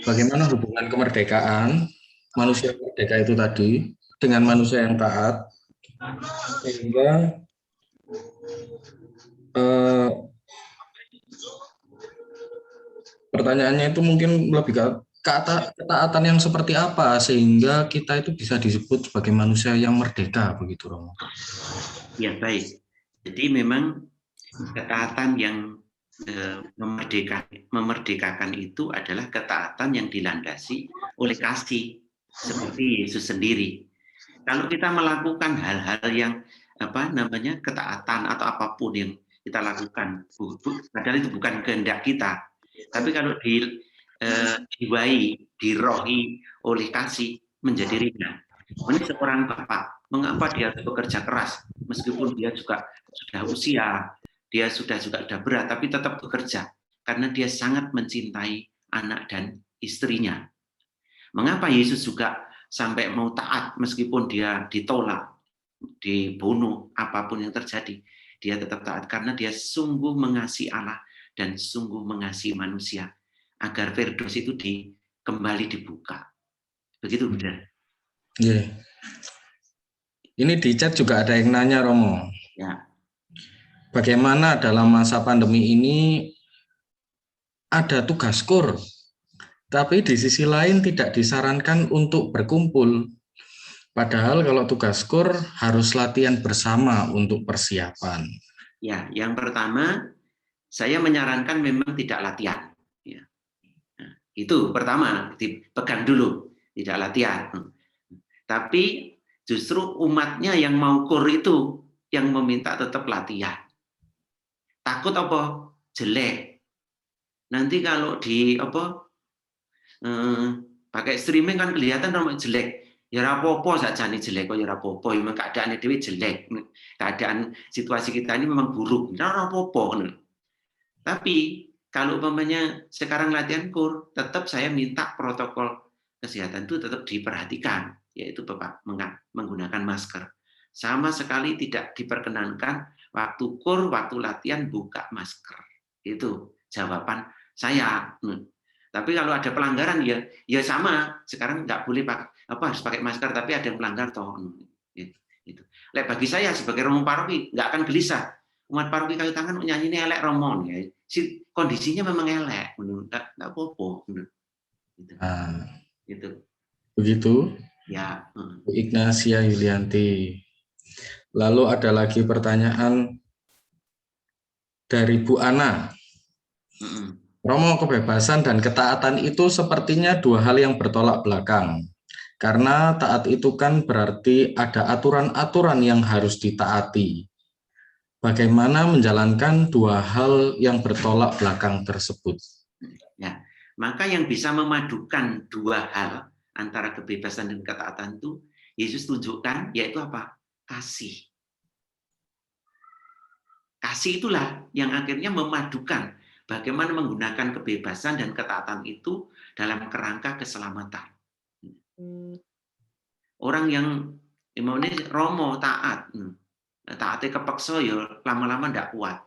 Bagaimana hubungan kemerdekaan manusia merdeka itu tadi dengan manusia yang taat, sehingga pertanyaannya itu mungkin lebih ke ketaatan yang seperti apa sehingga kita itu bisa disebut sebagai manusia yang merdeka, begitu, Romo. Ya, baik. Jadi memang ketaatan yang memerdekakan itu adalah ketaatan yang dilandasi oleh kasih seperti Yesus sendiri. Kalau kita melakukan hal-hal yang ketaatan atau apapun yang kita lakukan, padahal itu bukan kehendak kita, tapi kalau dirohi oleh kasih menjadi ringan. Ini seorang bapak, mengapa dia bekerja keras meskipun dia juga sudah usia, dia sudah berat, tapi tetap bekerja karena dia sangat mencintai anak dan istrinya. Mengapa Yesus juga sampai mau taat meskipun dia ditolak, dibunuh, apapun yang terjadi, dia tetap taat karena dia sungguh mengasihi Allah dan sungguh mengasihi manusia agar Firdaus itu kembali dibuka. Begitu, Bunda. Yeah. Ini di chat juga ada yang nanya, Romo. Ya. Bagaimana dalam masa pandemi ini ada tugas kur, tapi di sisi lain tidak disarankan untuk berkumpul. Padahal kalau tugas kur harus latihan bersama untuk persiapan. Ya, yang pertama saya menyarankan memang tidak latihan. Ya. Nah, itu pertama, dipegang dulu, tidak latihan. Tapi justru umatnya yang mau kur itu yang meminta tetap latihan. Takut apa? Jelek. Nanti kalau pakai streaming kan kelihatan orang jelek. Ya rapopo saja nih jelek, kok ya rapopo. Memang keadaannya dewi jelek. Keadaan situasi kita ini memang buruk. Rapopo. Tapi kalau umpamanya sekarang latihan kur, tetap saya minta protokol kesehatan itu tetap diperhatikan, yaitu Bapak menggunakan masker. Sama sekali tidak diperkenankan waktu kur, waktu latihan buka masker. Itu jawaban saya. Tapi kalau ada pelanggaran ya sama. Sekarang nggak boleh harus pakai masker, tapi ada yang melanggar toh. Itu. Bagi saya sebagai romo paroki nggak akan gelisah. Umat paroki Kayu Tangan nyanyi ini elek romon ya. Kondisinya memang elek, nggak apa-apa. Gitu. Begitu. Ya. Bu Ignacia Yulianti. Lalu ada lagi pertanyaan dari Bu Ana. Romo, kebebasan dan ketaatan itu sepertinya dua hal yang bertolak belakang. Karena taat itu kan berarti ada aturan-aturan yang harus ditaati. Bagaimana menjalankan dua hal yang bertolak belakang tersebut? Ya, maka yang bisa memadukan dua hal antara kebebasan dan ketaatan itu Yesus tunjukkan, yaitu apa? Kasih. Kasih itulah yang akhirnya memadukan bagaimana menggunakan kebebasan dan ketaatan itu dalam kerangka keselamatan. Orang yang ini romo taat, taatnya kepeksa ya lama-lama tidak kuat.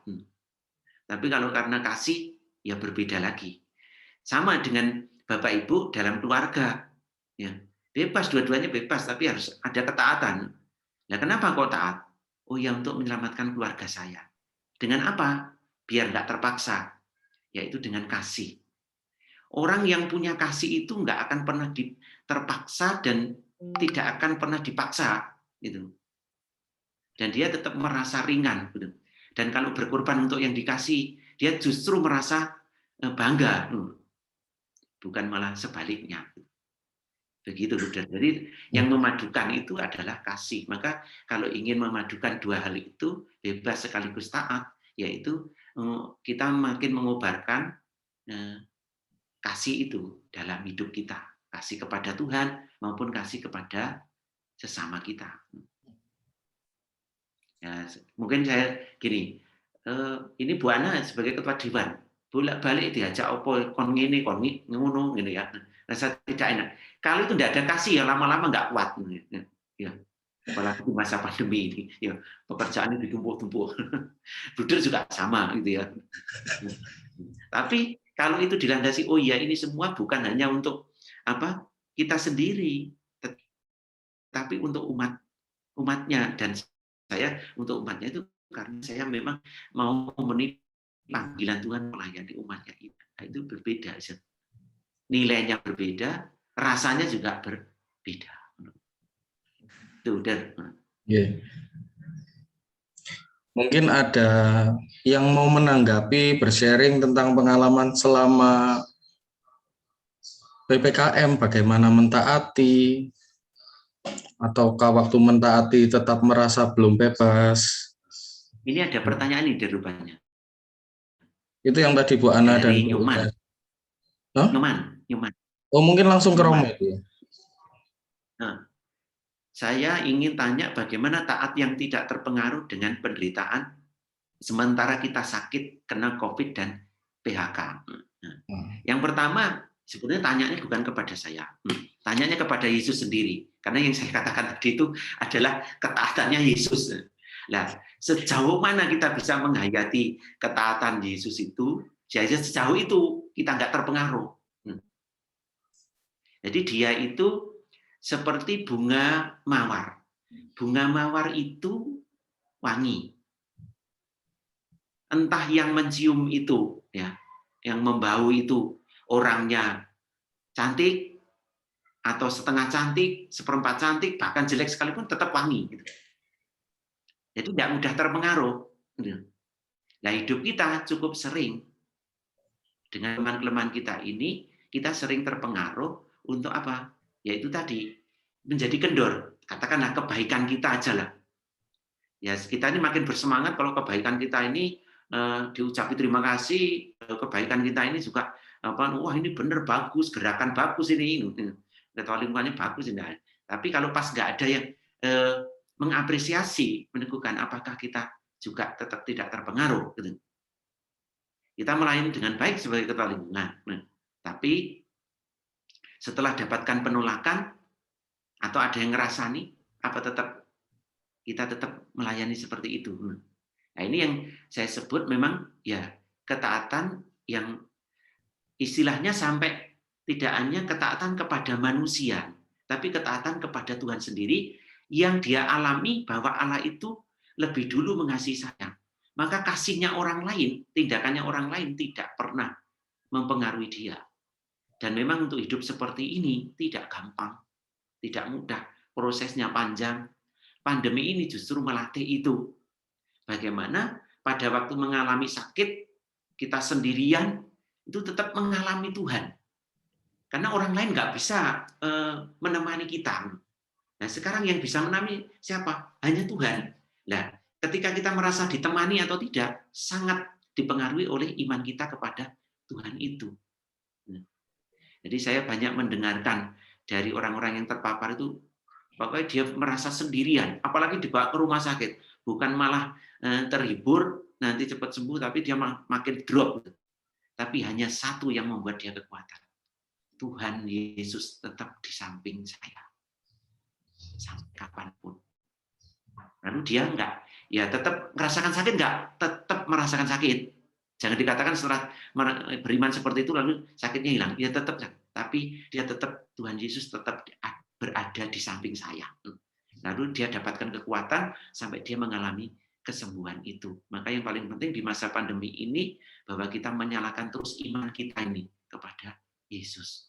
Tapi kalau karena kasih ya berbeda lagi. Sama dengan Bapak Ibu dalam keluarga, ya bebas, dua-duanya bebas, tapi harus ada ketaatan. Nah, kenapa kok taat? Oh ya, untuk menyelamatkan keluarga saya. Dengan apa? biar nggak terpaksa, yaitu dengan kasih. Orang yang punya kasih itu nggak akan pernah terpaksa dan tidak akan pernah dipaksa, gitu. Dan dia tetap merasa ringan, gitu. Dan kalau berkorban untuk yang dikasih, dia justru merasa bangga, bukan malah sebaliknya. Begitu, Luther. Jadi yang memadukan itu adalah kasih. Maka kalau ingin memadukan dua hal itu, bebas sekaligus taat, yaitu kita makin mengobarkan kasih itu dalam hidup kita. Kasih kepada Tuhan maupun kasih kepada sesama kita. Ya, mungkin saya gini, ini Bu Ana sebagai ketua dewan, bolak-balik diajak opo kon ngene kon ngono gitu ya. Rasa tidak enak. Kalau itu tidak ada kasih ya lama-lama nggak kuat. Ya. Apalagi di masa pandemi ini, ya pekerjaannya ditumpuk-tumpuk. Buder juga sama gitu ya. Tapi kalau itu dilandasi, oh ya ini semua bukan hanya untuk kita sendiri, tapi untuk umatnya, dan saya untuk umatnya itu karena saya memang mau memenuhi panggilan Tuhan melayani umatnya itu berbeda, nilainya berbeda, rasanya juga berbeda. Tuh, yeah. Mungkin ada yang mau menanggapi, bersharing tentang pengalaman selama PPKM, bagaimana mentaati, ataukah waktu mentaati tetap merasa belum bebas? Ini ada pertanyaan ini rupanya. Itu yang tadi Bu Ana dari dan Nyoman. Huh? Nyoman. Oh, mungkin langsung ke Romo. Nah, saya ingin tanya bagaimana taat yang tidak terpengaruh dengan penderitaan sementara kita sakit kena COVID dan PHK. Yang pertama, sebenarnya tanyanya bukan kepada saya. Tanyanya kepada Yesus sendiri. Karena yang saya katakan tadi itu adalah ketaatannya Yesus. Nah, sejauh mana kita bisa menghayati ketaatan Yesus itu, sejauh itu kita nggak terpengaruh. Jadi dia itu seperti bunga mawar. Bunga mawar itu wangi. Entah yang mencium itu, ya, yang membau itu orangnya cantik atau setengah cantik, seperempat cantik, bahkan jelek sekalipun tetap wangi. Gitu. Jadi tidak mudah terpengaruh. Nah, hidup kita cukup sering dengan kelemahan-kelemahan kita ini, kita sering terpengaruh untuk apa? Yaitu tadi menjadi kendor. Katakanlah kebaikan kita aja lah. Ya, kita ini makin bersemangat kalau kebaikan kita ini diucapi terima kasih, kebaikan kita ini juga wah ini benar bagus, gerakan bagus ini ketua lingkungannya bagus ini. Tapi kalau pas nggak ada yang mengapresiasi, meneguhkan, apakah kita juga tetap tidak terpengaruh? Gitu. Kita melayani dengan baik sebagai ketua lingkungan, tapi setelah dapatkan penolakan atau ada yang ngerasani, apa kita tetap melayani seperti itu? Nah, ini yang saya sebut memang ya ketaatan yang istilahnya sampai tidak hanya ketaatan kepada manusia, tapi ketaatan kepada Tuhan sendiri yang dia alami bahwa Allah itu lebih dulu mengasihi saya. Maka kasihnya orang lain, tindakannya orang lain tidak pernah mempengaruhi dia. Dan memang untuk hidup seperti ini tidak gampang, tidak mudah, prosesnya panjang. Pandemi ini justru melatih itu. Bagaimana pada waktu mengalami sakit, kita sendirian, itu tetap mengalami Tuhan. Karena orang lain nggak bisa menemani kita. Nah, sekarang yang bisa menemani siapa? Hanya Tuhan. Nah, ketika kita merasa ditemani atau tidak, sangat dipengaruhi oleh iman kita kepada Tuhan itu. Jadi saya banyak mendengarkan dari orang-orang yang terpapar itu, pokoknya dia merasa sendirian, apalagi dibawa ke rumah sakit, bukan malah terhibur, nanti cepat sembuh, tapi dia makin drop. Tapi hanya satu yang membuat dia kekuatan. Tuhan Yesus tetap di samping saya. Sampai kapanpun. Lalu dia enggak, ya tetap merasakan sakit enggak? Tetap merasakan sakit. Jangan dikatakan setelah beriman seperti itu lalu sakitnya hilang. Dia tetap, tapi dia tetap, Tuhan Yesus tetap berada di samping saya. Lalu dia dapatkan kekuatan sampai dia mengalami kesembuhan itu. Maka yang paling penting di masa pandemi ini bahwa kita menyalakan terus iman kita ini kepada Yesus.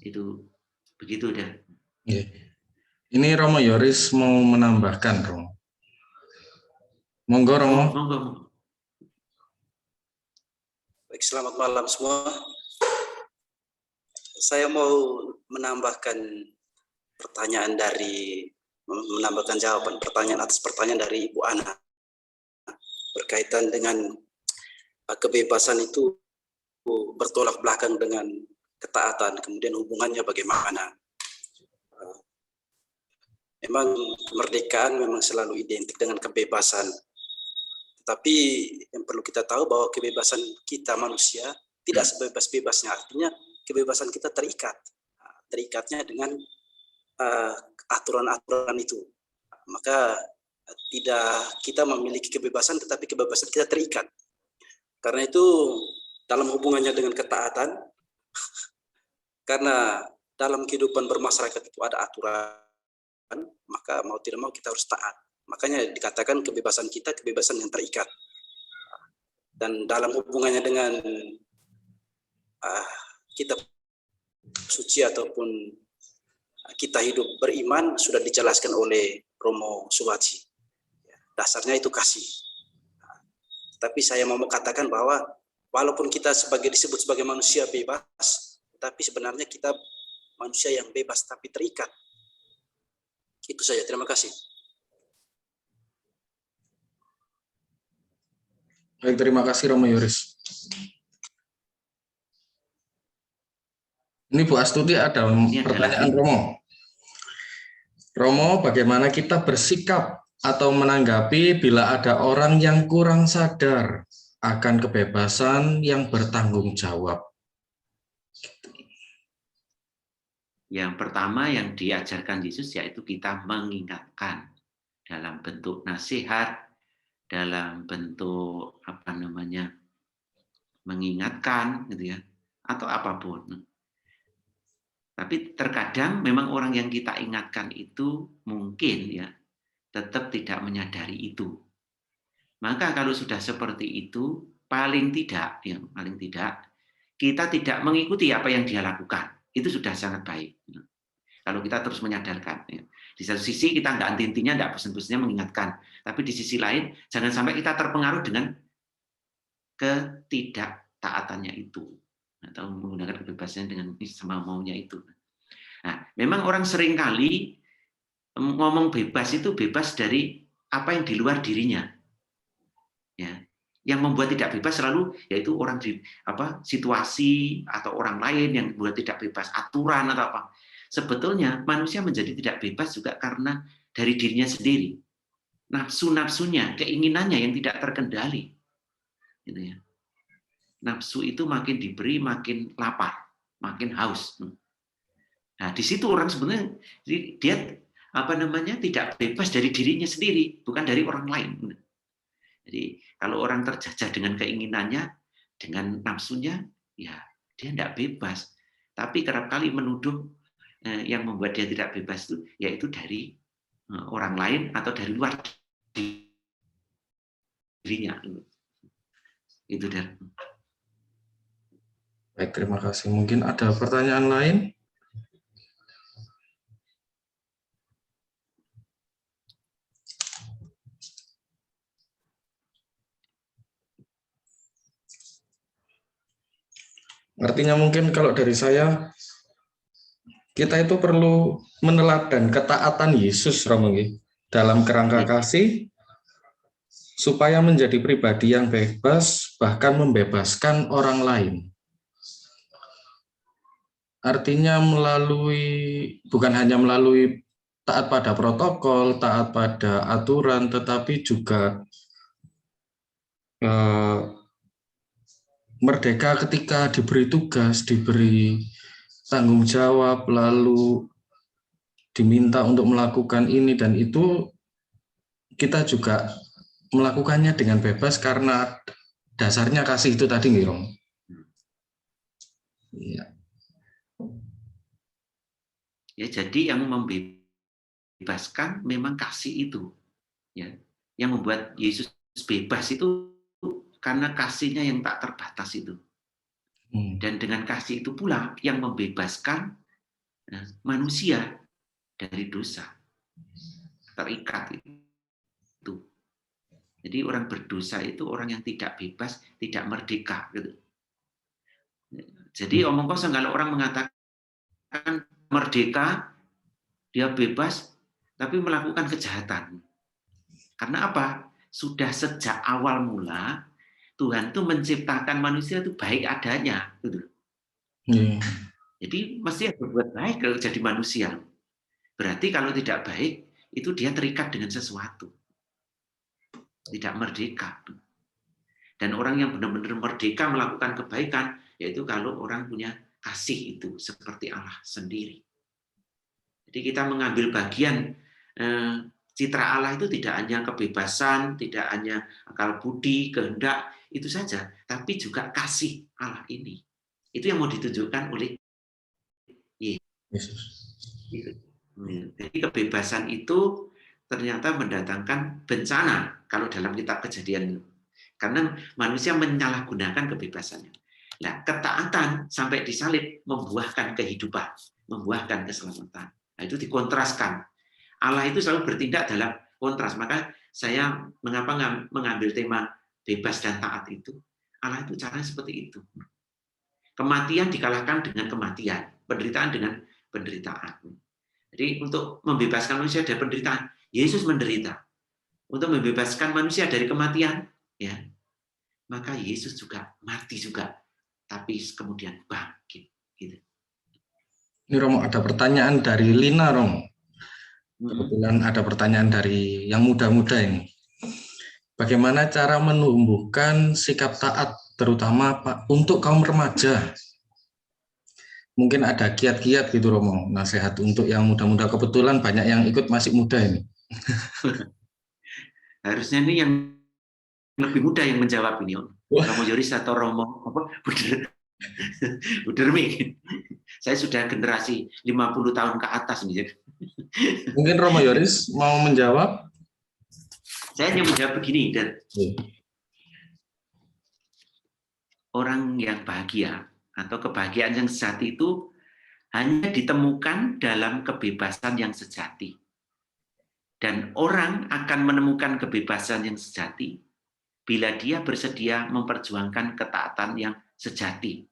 Itu begitu, Dan. Ini Romo Yoris mau menambahkan, Romo. Monggo, Romo. Monggo. Baik, selamat malam semua. Saya mau menambahkan jawaban pertanyaan atas pertanyaan dari Ibu Ana berkaitan dengan kebebasan itu bertolak belakang dengan ketaatan, kemudian hubungannya bagaimana. Memang kemerdekaan memang selalu identik dengan kebebasan. Tapi yang perlu kita tahu bahwa kebebasan kita manusia tidak sebebas-bebasnya. Artinya kebebasan kita terikat. Terikatnya dengan aturan-aturan itu. Maka tidak kita memiliki kebebasan, tetapi kebebasan kita terikat. Karena itu dalam hubungannya dengan ketaatan, karena dalam kehidupan bermasyarakat itu ada aturan, maka mau tidak mau kita harus taat. Makanya dikatakan kebebasan kita kebebasan yang terikat. Dan dalam hubungannya dengan kitab suci ataupun kita hidup beriman sudah dijelaskan oleh Romo Suwaji. Dasarnya itu kasih. Tapi saya mau katakan bahwa walaupun kita disebut sebagai manusia bebas, tapi sebenarnya kita manusia yang bebas tapi terikat. Itu saja, terima kasih. Baik, terima kasih Romo Yoris. Ini Bu Astuti ada pertanyaan Romo. Romo, bagaimana kita bersikap atau menanggapi bila ada orang yang kurang sadar akan kebebasan yang bertanggung jawab? Yang pertama yang diajarkan Yesus yaitu kita mengingatkan dalam bentuk nasihat, dalam bentuk mengingatkan gitu ya, atau apapun. Tapi terkadang memang orang yang kita ingatkan itu mungkin ya tetap tidak menyadari itu. Maka kalau sudah seperti itu, paling tidak kita tidak mengikuti apa yang dia lakukan. Itu sudah sangat baik. Kalau kita terus menyadarkan. Ya. Di satu sisi kita nggak intinya nggak bosan-bosannya mengingatkan. Tapi di sisi lain, jangan sampai kita terpengaruh dengan ketidaktaatannya itu. Atau menggunakan kebebasannya dengan sama maunya itu. Nah, memang orang seringkali ngomong bebas itu bebas dari apa yang di luar dirinya. Ya. Yang membuat tidak bebas selalu yaitu orang di situasi atau orang lain yang membuat tidak bebas, aturan atau apa. Sebetulnya manusia menjadi tidak bebas juga karena dari dirinya sendiri. Nafsu-nafsunya, keinginannya yang tidak terkendali. Gitu ya. Nafsu itu makin diberi makin lapar, makin haus. Nah, di situ orang sebenarnya dia tidak bebas dari dirinya sendiri, bukan dari orang lain. Jadi kalau orang terjajah dengan keinginannya, dengan nafsunya, ya dia tidak bebas. Tapi kerap kali menuduh yang membuat dia tidak bebas itu, yaitu dari orang lain atau dari luar dirinya. Itu dan. Baik, terima kasih. Mungkin ada pertanyaan lain? Artinya mungkin kalau dari saya, kita itu perlu meneladan ketaatan Yesus, Romo, dalam kerangka kasih, supaya menjadi pribadi yang bebas, bahkan membebaskan orang lain. Artinya bukan hanya melalui taat pada protokol, taat pada aturan, tetapi juga merdeka ketika diberi tugas, diberi tanggung jawab, lalu diminta untuk melakukan ini dan itu, kita juga melakukannya dengan bebas karena dasarnya kasih itu tadi, Ngirong. Ya. Ya, jadi yang membebaskan memang kasih itu. Ya. Yang membuat Yesus bebas itu karena kasih-Nya yang tak terbatas itu. Dan dengan kasih itu pula yang membebaskan manusia dari dosa. Terikat itu. Jadi orang berdosa itu orang yang tidak bebas, tidak merdeka gitu. Jadi omong kosong kalau orang mengatakan merdeka, dia bebas, tapi melakukan kejahatan. Karena apa? Sudah sejak awal mula Tuhan itu menciptakan manusia itu baik adanya, gitu. Jadi mesti berbuat baik kalau jadi manusia. Berarti kalau tidak baik itu dia terikat dengan sesuatu, tidak merdeka. Dan orang yang benar-benar merdeka melakukan kebaikan, yaitu kalau orang punya kasih itu seperti Allah sendiri. Jadi kita mengambil bagian citra Allah itu tidak hanya kebebasan, tidak hanya akal budi, kehendak, itu saja, tapi juga kasih Allah ini. Itu yang mau ditunjukkan oleh Yesus. Jadi kebebasan itu ternyata mendatangkan bencana kalau dalam kitab Kejadian. Karena manusia menyalahgunakan kebebasannya. Nah, ketaatan sampai disalib membuahkan kehidupan, membuahkan keselamatan. Nah, itu dikontraskan. Allah itu selalu bertindak dalam kontras. Maka saya mengapa mengambil tema bebas dan taat itu? Allah itu caranya seperti itu. Kematian dikalahkan dengan kematian, penderitaan dengan penderitaan. Jadi untuk membebaskan manusia dari penderitaan, Yesus menderita. Untuk membebaskan manusia dari kematian, ya, maka Yesus juga mati juga, tapi kemudian bangkit. Gitu. Ini Romo ada pertanyaan dari Lina, Romo. Kebetulan ada pertanyaan dari yang muda-muda ini. Bagaimana cara menumbuhkan sikap taat, terutama Pak untuk kaum remaja? Mungkin ada kiat-kiat gitu Romo, nasihat untuk yang muda-muda. Kebetulan banyak yang ikut masih muda ini. Harusnya ini yang lebih muda yang menjawab ini, Romo Yoris atau Romo Budermi. Saya sudah generasi 50 tahun ke atas nih. Mungkin Romo Yoris mau menjawab? Saya hanya menjawab begini, dan orang yang bahagia atau kebahagiaan yang sejati itu hanya ditemukan dalam kebebasan yang sejati. Dan orang akan menemukan kebebasan yang sejati bila dia bersedia memperjuangkan ketaatan yang sejati,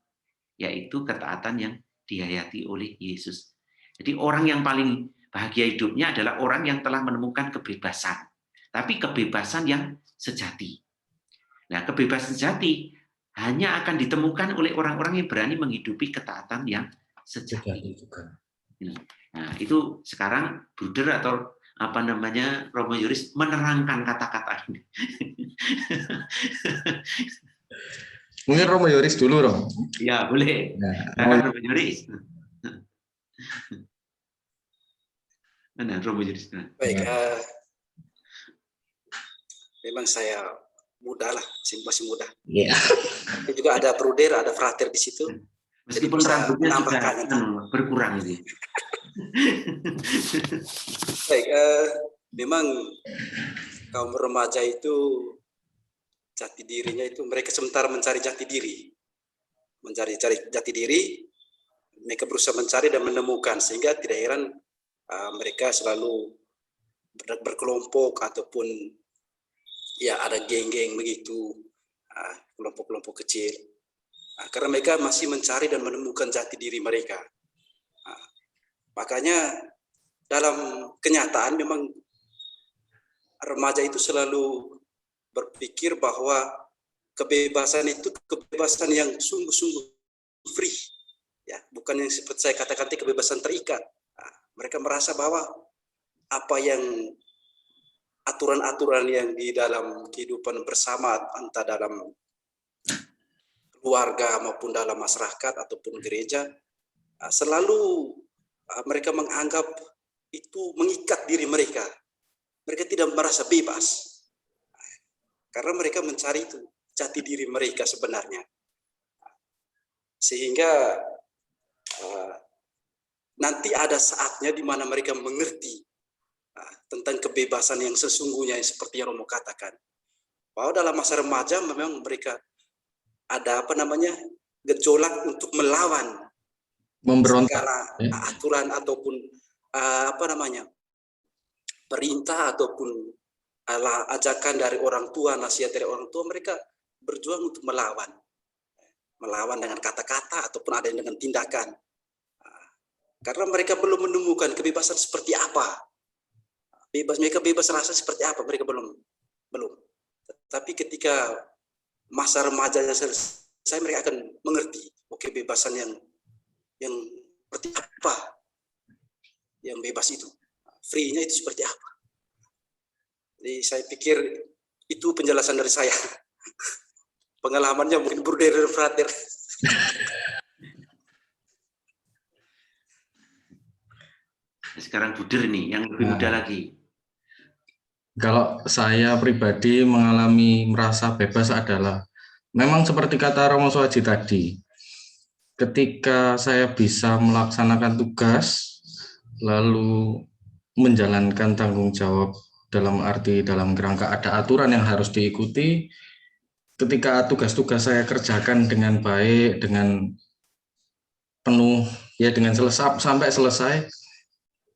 yaitu ketaatan yang dihayati oleh Yesus. Jadi orang yang paling bahagia hidupnya adalah orang yang telah menemukan kebebasan, tapi kebebasan yang sejati. Nah, kebebasan sejati hanya akan ditemukan oleh orang-orang yang berani menghidupi ketaatan yang sejati. Nah, itu sekarang Bruder atau Romo Yoris menerangkan kata-kata ini. Mungkin Romo Yoris dulu, Romo. Ya, boleh. Romo Yoris. Mana Romo Yoris? Baik, memang saya muda lah, masih muda. Yeah. Tapi juga ada bruder, ada frater di situ. Meskipun rambutnya sudah berkurang ini. Baik, memang kaum remaja itu jati dirinya itu mereka sementara mencari jati diri, mereka berusaha mencari dan menemukan, sehingga tidak heran mereka selalu berkelompok ataupun ya ada geng-geng begitu, kelompok-kelompok kecil, karena mereka masih mencari dan menemukan jati diri mereka. Makanya dalam kenyataan memang remaja itu selalu berpikir bahwa kebebasan itu kebebasan yang sungguh-sungguh free, ya, bukan yang seperti saya katakan tadi kebebasan terikat. Mereka merasa bahwa apa yang aturan-aturan yang di dalam kehidupan bersama, entah dalam keluarga maupun dalam masyarakat ataupun gereja, selalu mereka menganggap itu mengikat diri mereka. Mereka tidak merasa bebas. Karena mereka mencari itu jati diri mereka sebenarnya. Sehingga nanti ada saatnya di mana mereka mengerti tentang kebebasan yang sesungguhnya seperti yang Romo katakan. Bahwa dalam masa remaja memang mereka ada gejolak untuk melawan Memberontak. segala aturan ataupun perintah ataupun ajakan dari orang tua, nasihat dari orang tua. Mereka berjuang untuk melawan dengan kata-kata ataupun ada yang dengan tindakan. Karena mereka belum menemukan kebebasan seperti apa. Mereka bebas rasa seperti apa, mereka belum. Tapi ketika masa remajanya selesai, mereka akan mengerti kebebasan yang seperti apa, yang bebas itu, free-nya itu seperti apa. Jadi saya pikir itu penjelasan dari saya. Pengalamannya mungkin Bruder dan Frater. Sekarang Buder nih, yang lebih muda lagi. Kalau saya pribadi merasa bebas adalah memang seperti kata Romo Suwaji tadi, ketika saya bisa melaksanakan tugas lalu menjalankan tanggung jawab dalam kerangka ada aturan yang harus diikuti, ketika tugas-tugas saya kerjakan dengan baik, dengan penuh dengan sampai selesai.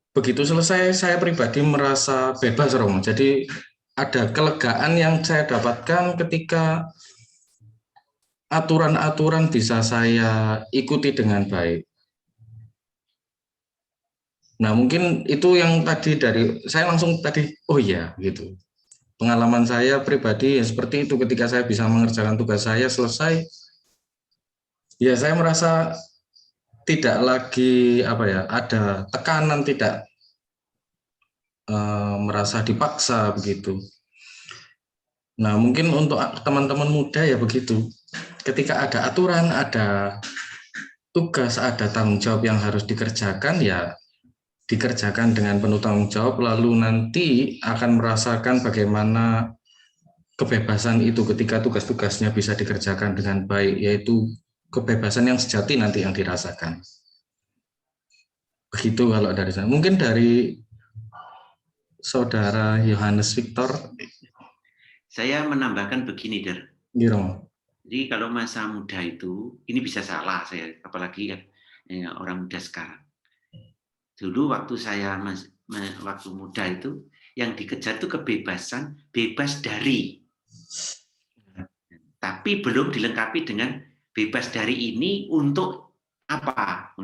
Begitu selesai, saya pribadi merasa bebas, Romo. Jadi ada kelegaan yang saya dapatkan ketika aturan-aturan bisa saya ikuti dengan baik. Nah, mungkin itu yang tadi saya langsung oh iya, gitu. Pengalaman saya pribadi seperti itu, ketika saya bisa mengerjakan tugas saya selesai, ya saya merasa tidak lagi ada tekanan, tidak merasa dipaksa begitu. Nah, mungkin untuk teman-teman muda ya begitu. Ketika ada aturan, ada tugas, ada tanggung jawab yang harus dikerjakan, ya dikerjakan dengan penuh tanggung jawab, lalu nanti akan merasakan bagaimana kebebasan itu ketika tugas-tugasnya bisa dikerjakan dengan baik, yaitu kebebasan yang sejati nanti yang dirasakan. Begitu kalau dari saya. Mungkin dari Saudara Yohanes Victor. Saya menambahkan begini, Der. Jadi kalau masa muda itu, ini bisa salah saya, apalagi kan orang muda sekarang. Dulu waktu saya waktu muda itu, yang dikejar itu kebebasan, bebas dari. Tapi belum dilengkapi dengan bebas dari ini untuk apa?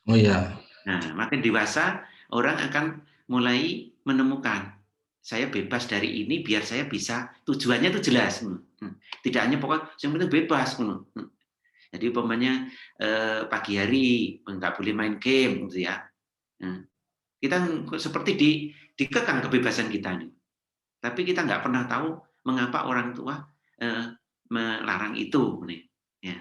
Oh iya. Nah, makin dewasa, orang akan mulai menemukan saya bebas dari ini biar saya bisa, tujuannya itu jelas, tidak hanya pokok yang penting bebas. Jadi umpamanya pagi hari nggak boleh main game, gitu ya. Kita seperti dikekang kebebasan kita nih, tapi kita nggak pernah tahu mengapa orang tua melarang itu, nih. Ya.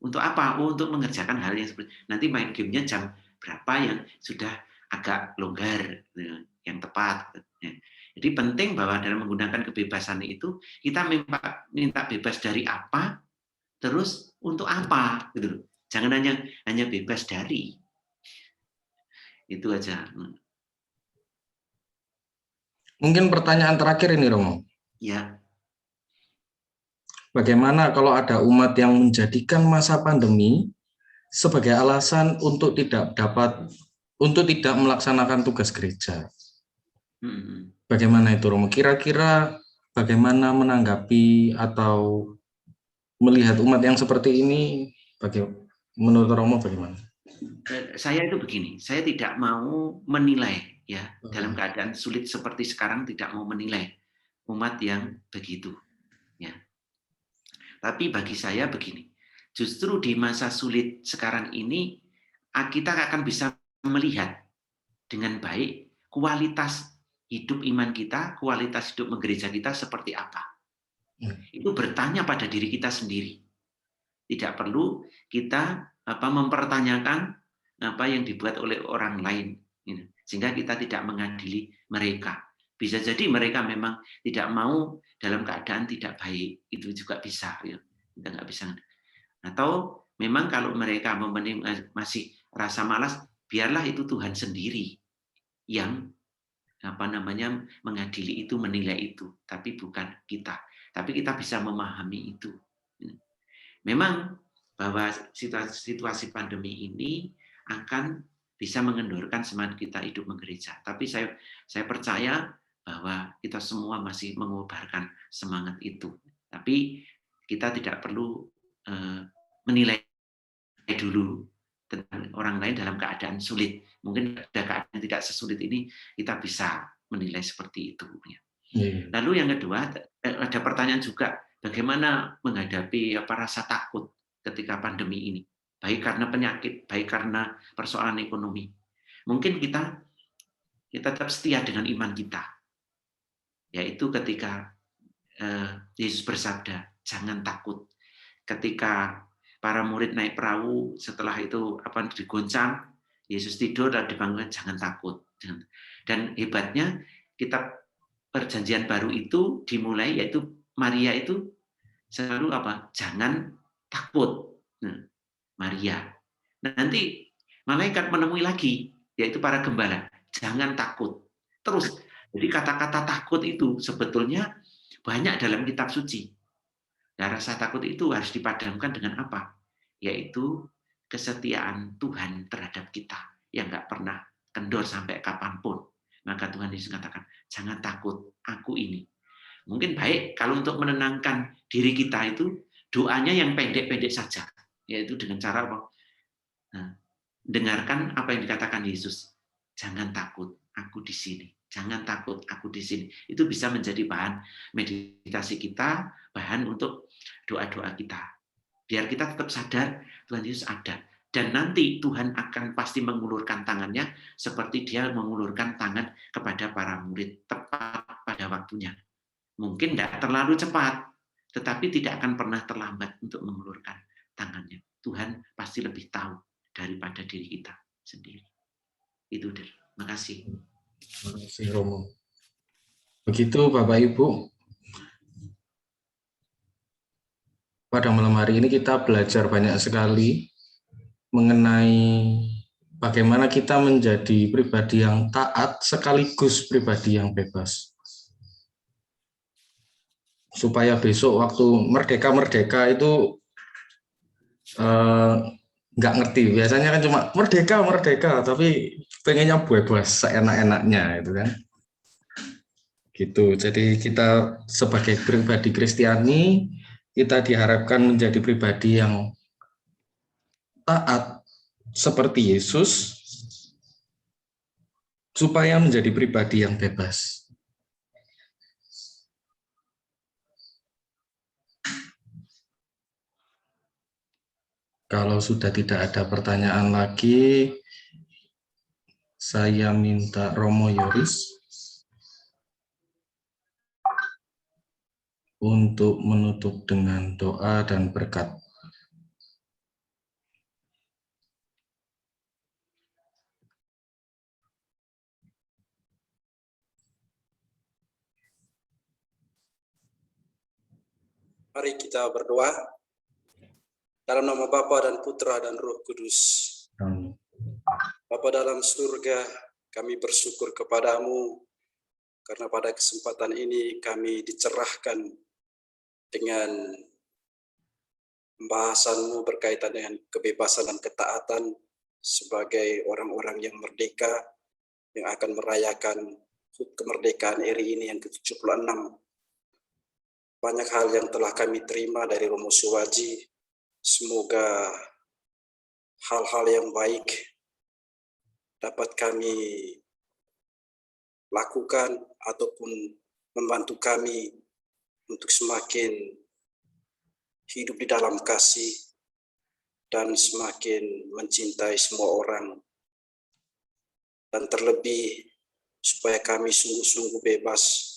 Untuk apa? Untuk mengerjakan hal yang seperti nanti main gamenya jam berapa yang sudah agak longgar, yang tepat. Jadi penting bahwa dalam menggunakan kebebasan itu kita minta bebas dari apa, terus untuk apa, gitu. Jangan hanya bebas dari. Itu aja. Mungkin pertanyaan terakhir ini, Romo. Ya. Bagaimana kalau ada umat yang menjadikan masa pandemi sebagai alasan untuk tidak melaksanakan tugas gereja? Bagaimana itu, Romo? Kira-kira bagaimana menanggapi atau melihat umat yang seperti ini? Menurut Romo bagaimana? Saya itu begini, saya tidak mau menilai, ya, dalam keadaan sulit seperti sekarang tidak mau menilai umat yang begitu, ya. Tapi bagi saya begini, justru di masa sulit sekarang ini kita akan bisa melihat dengan baik kualitas hidup iman kita, kualitas hidup menggereja kita seperti apa. Itu bertanya pada diri kita sendiri. Tidak perlu kita mempertanyakan apa yang dibuat oleh orang lain, sehingga kita tidak mengadili mereka. Bisa jadi mereka memang tidak mau dalam keadaan tidak baik, itu juga bisa, ya. Kita nggak bisa. Atau memang kalau mereka masih rasa malas, biarlah itu Tuhan sendiri yang mengadili itu, menilai itu, tapi bukan kita. Tapi kita bisa memahami itu. Memang bahwa situasi pandemi ini akan bisa mengendorkan semangat kita hidup menggereja. Tapi saya percaya bahwa kita semua masih mengobarkan semangat itu. Tapi kita tidak perlu menilai dulu tentang orang lain dalam keadaan sulit. Mungkin pada keadaan tidak sesulit ini kita bisa menilai seperti itu. Lalu yang kedua, ada pertanyaan juga, bagaimana menghadapi rasa takut ketika pandemi ini, baik karena penyakit, baik karena persoalan ekonomi. Mungkin kita tetap setia dengan iman kita, yaitu ketika Yesus bersabda, jangan takut. Ketika para murid naik perahu, setelah itu digoncang, Yesus tidur dan dibangunkan, jangan takut. Dan hebatnya kitab Perjanjian Baru itu dimulai, yaitu Maria itu selalu jangan takut. Maria. Nanti malaikat menemui lagi, yaitu para gembala, jangan takut. Terus, jadi kata-kata takut itu sebetulnya banyak dalam kitab suci. Dan rasa takut itu harus dipadamkan dengan apa? Yaitu kesetiaan Tuhan terhadap kita yang nggak pernah kendor sampai kapanpun. Maka Tuhan Yesus katakan, jangan takut, aku ini. Mungkin baik kalau untuk menenangkan diri kita itu, doanya yang pendek-pendek saja. Yaitu dengan cara dengarkan apa yang dikatakan Yesus. Jangan takut, aku di sini. Jangan takut, aku di sini. Itu bisa menjadi bahan meditasi kita, bahan untuk doa-doa kita. Biar kita tetap sadar Tuhan Yesus ada. Dan nanti Tuhan akan pasti mengulurkan tangannya seperti dia mengulurkan tangan kepada para murid tepat pada waktunya. Mungkin tidak terlalu cepat, tetapi tidak akan pernah terlambat untuk mengulurkan tangannya. Tuhan pasti lebih tahu daripada diri kita sendiri. Itu, Der. Terima kasih. Terima kasih, Romo. Begitu, Bapak Ibu. Pada malam hari ini kita belajar banyak sekali mengenai bagaimana kita menjadi pribadi yang taat sekaligus pribadi yang bebas. Supaya besok waktu merdeka itu nggak ngerti. Biasanya kan cuma merdeka, tapi pengennya bebas seenak-enaknya itu kan. Gitu. Jadi kita sebagai pribadi Kristiani, kita diharapkan menjadi pribadi yang taat seperti Yesus supaya menjadi pribadi yang bebas. Kalau sudah tidak ada pertanyaan lagi, saya minta Romo Yoris untuk menutup dengan doa dan berkat. Mari kita berdoa dalam nama Bapa dan Putra dan Roh Kudus. Amin. Bapa dalam surga, kami bersyukur kepadamu karena pada kesempatan ini kami dicerahkan dengan pembahasanmu berkaitan dengan kebebasan dan ketaatan sebagai orang-orang yang merdeka yang akan merayakan HUT kemerdekaan RI ini yang ke-76. Banyak hal yang telah kami terima dari Romo Suwaji. Semoga hal-hal yang baik dapat kami lakukan ataupun membantu kami untuk semakin hidup di dalam kasih dan semakin mencintai semua orang. Dan terlebih supaya kami sungguh-sungguh bebas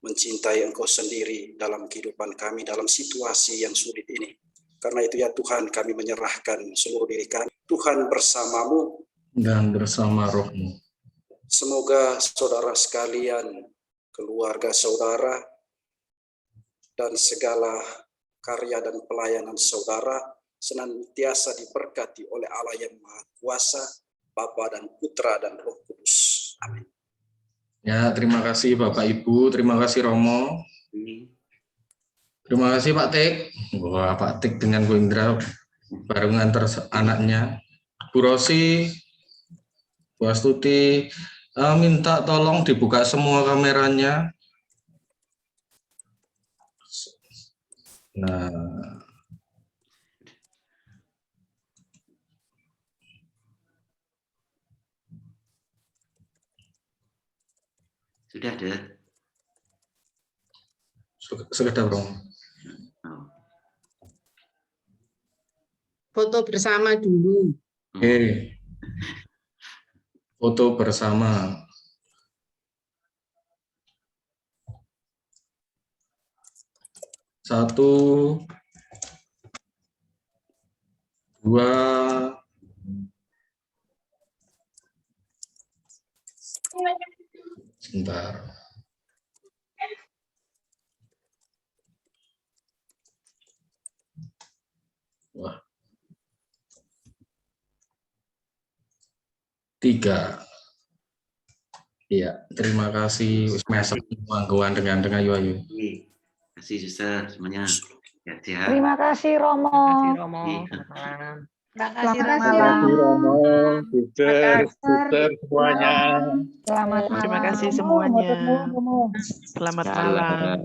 mencintai Engkau sendiri dalam kehidupan kami, dalam situasi yang sulit ini. Karena itu ya Tuhan, kami menyerahkan seluruh diri kami. Tuhan bersamamu dan bersama rohmu. Semoga saudara sekalian, keluarga saudara, dan segala karya dan pelayanan saudara senantiasa diberkati oleh Allah yang Maha Kuasa, Bapa dan Putra dan Roh Kudus. Amin. Ya, terima kasih Bapak Ibu, terima kasih Romo, terima kasih Pak Tik. Wah, Pak Tik dengan Bu Indra barengan anaknya. Bu Rosi, Bu Astuti, minta tolong dibuka semua kameranya. Nah, Sudah ada. sekedar Romo. Oh. Foto bersama dulu. Oke. Foto bersama. Satu, dua, sebentar. Wah. 3. Iya, terima kasih semester mangguan dengan Ayu. Terima kasih suster semuanya. Sehat-sehat. Terima kasih Romo. Iya. Terima kasih Romo. Terima kasih Romo, suster semuanya. Selamat malam. Terima kasih semuanya. Selamat malam.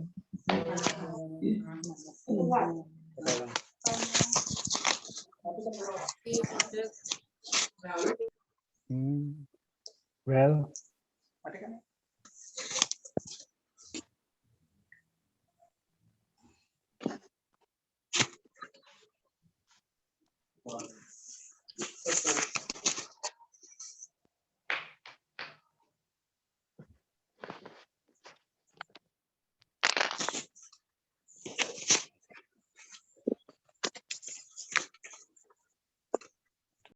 Well.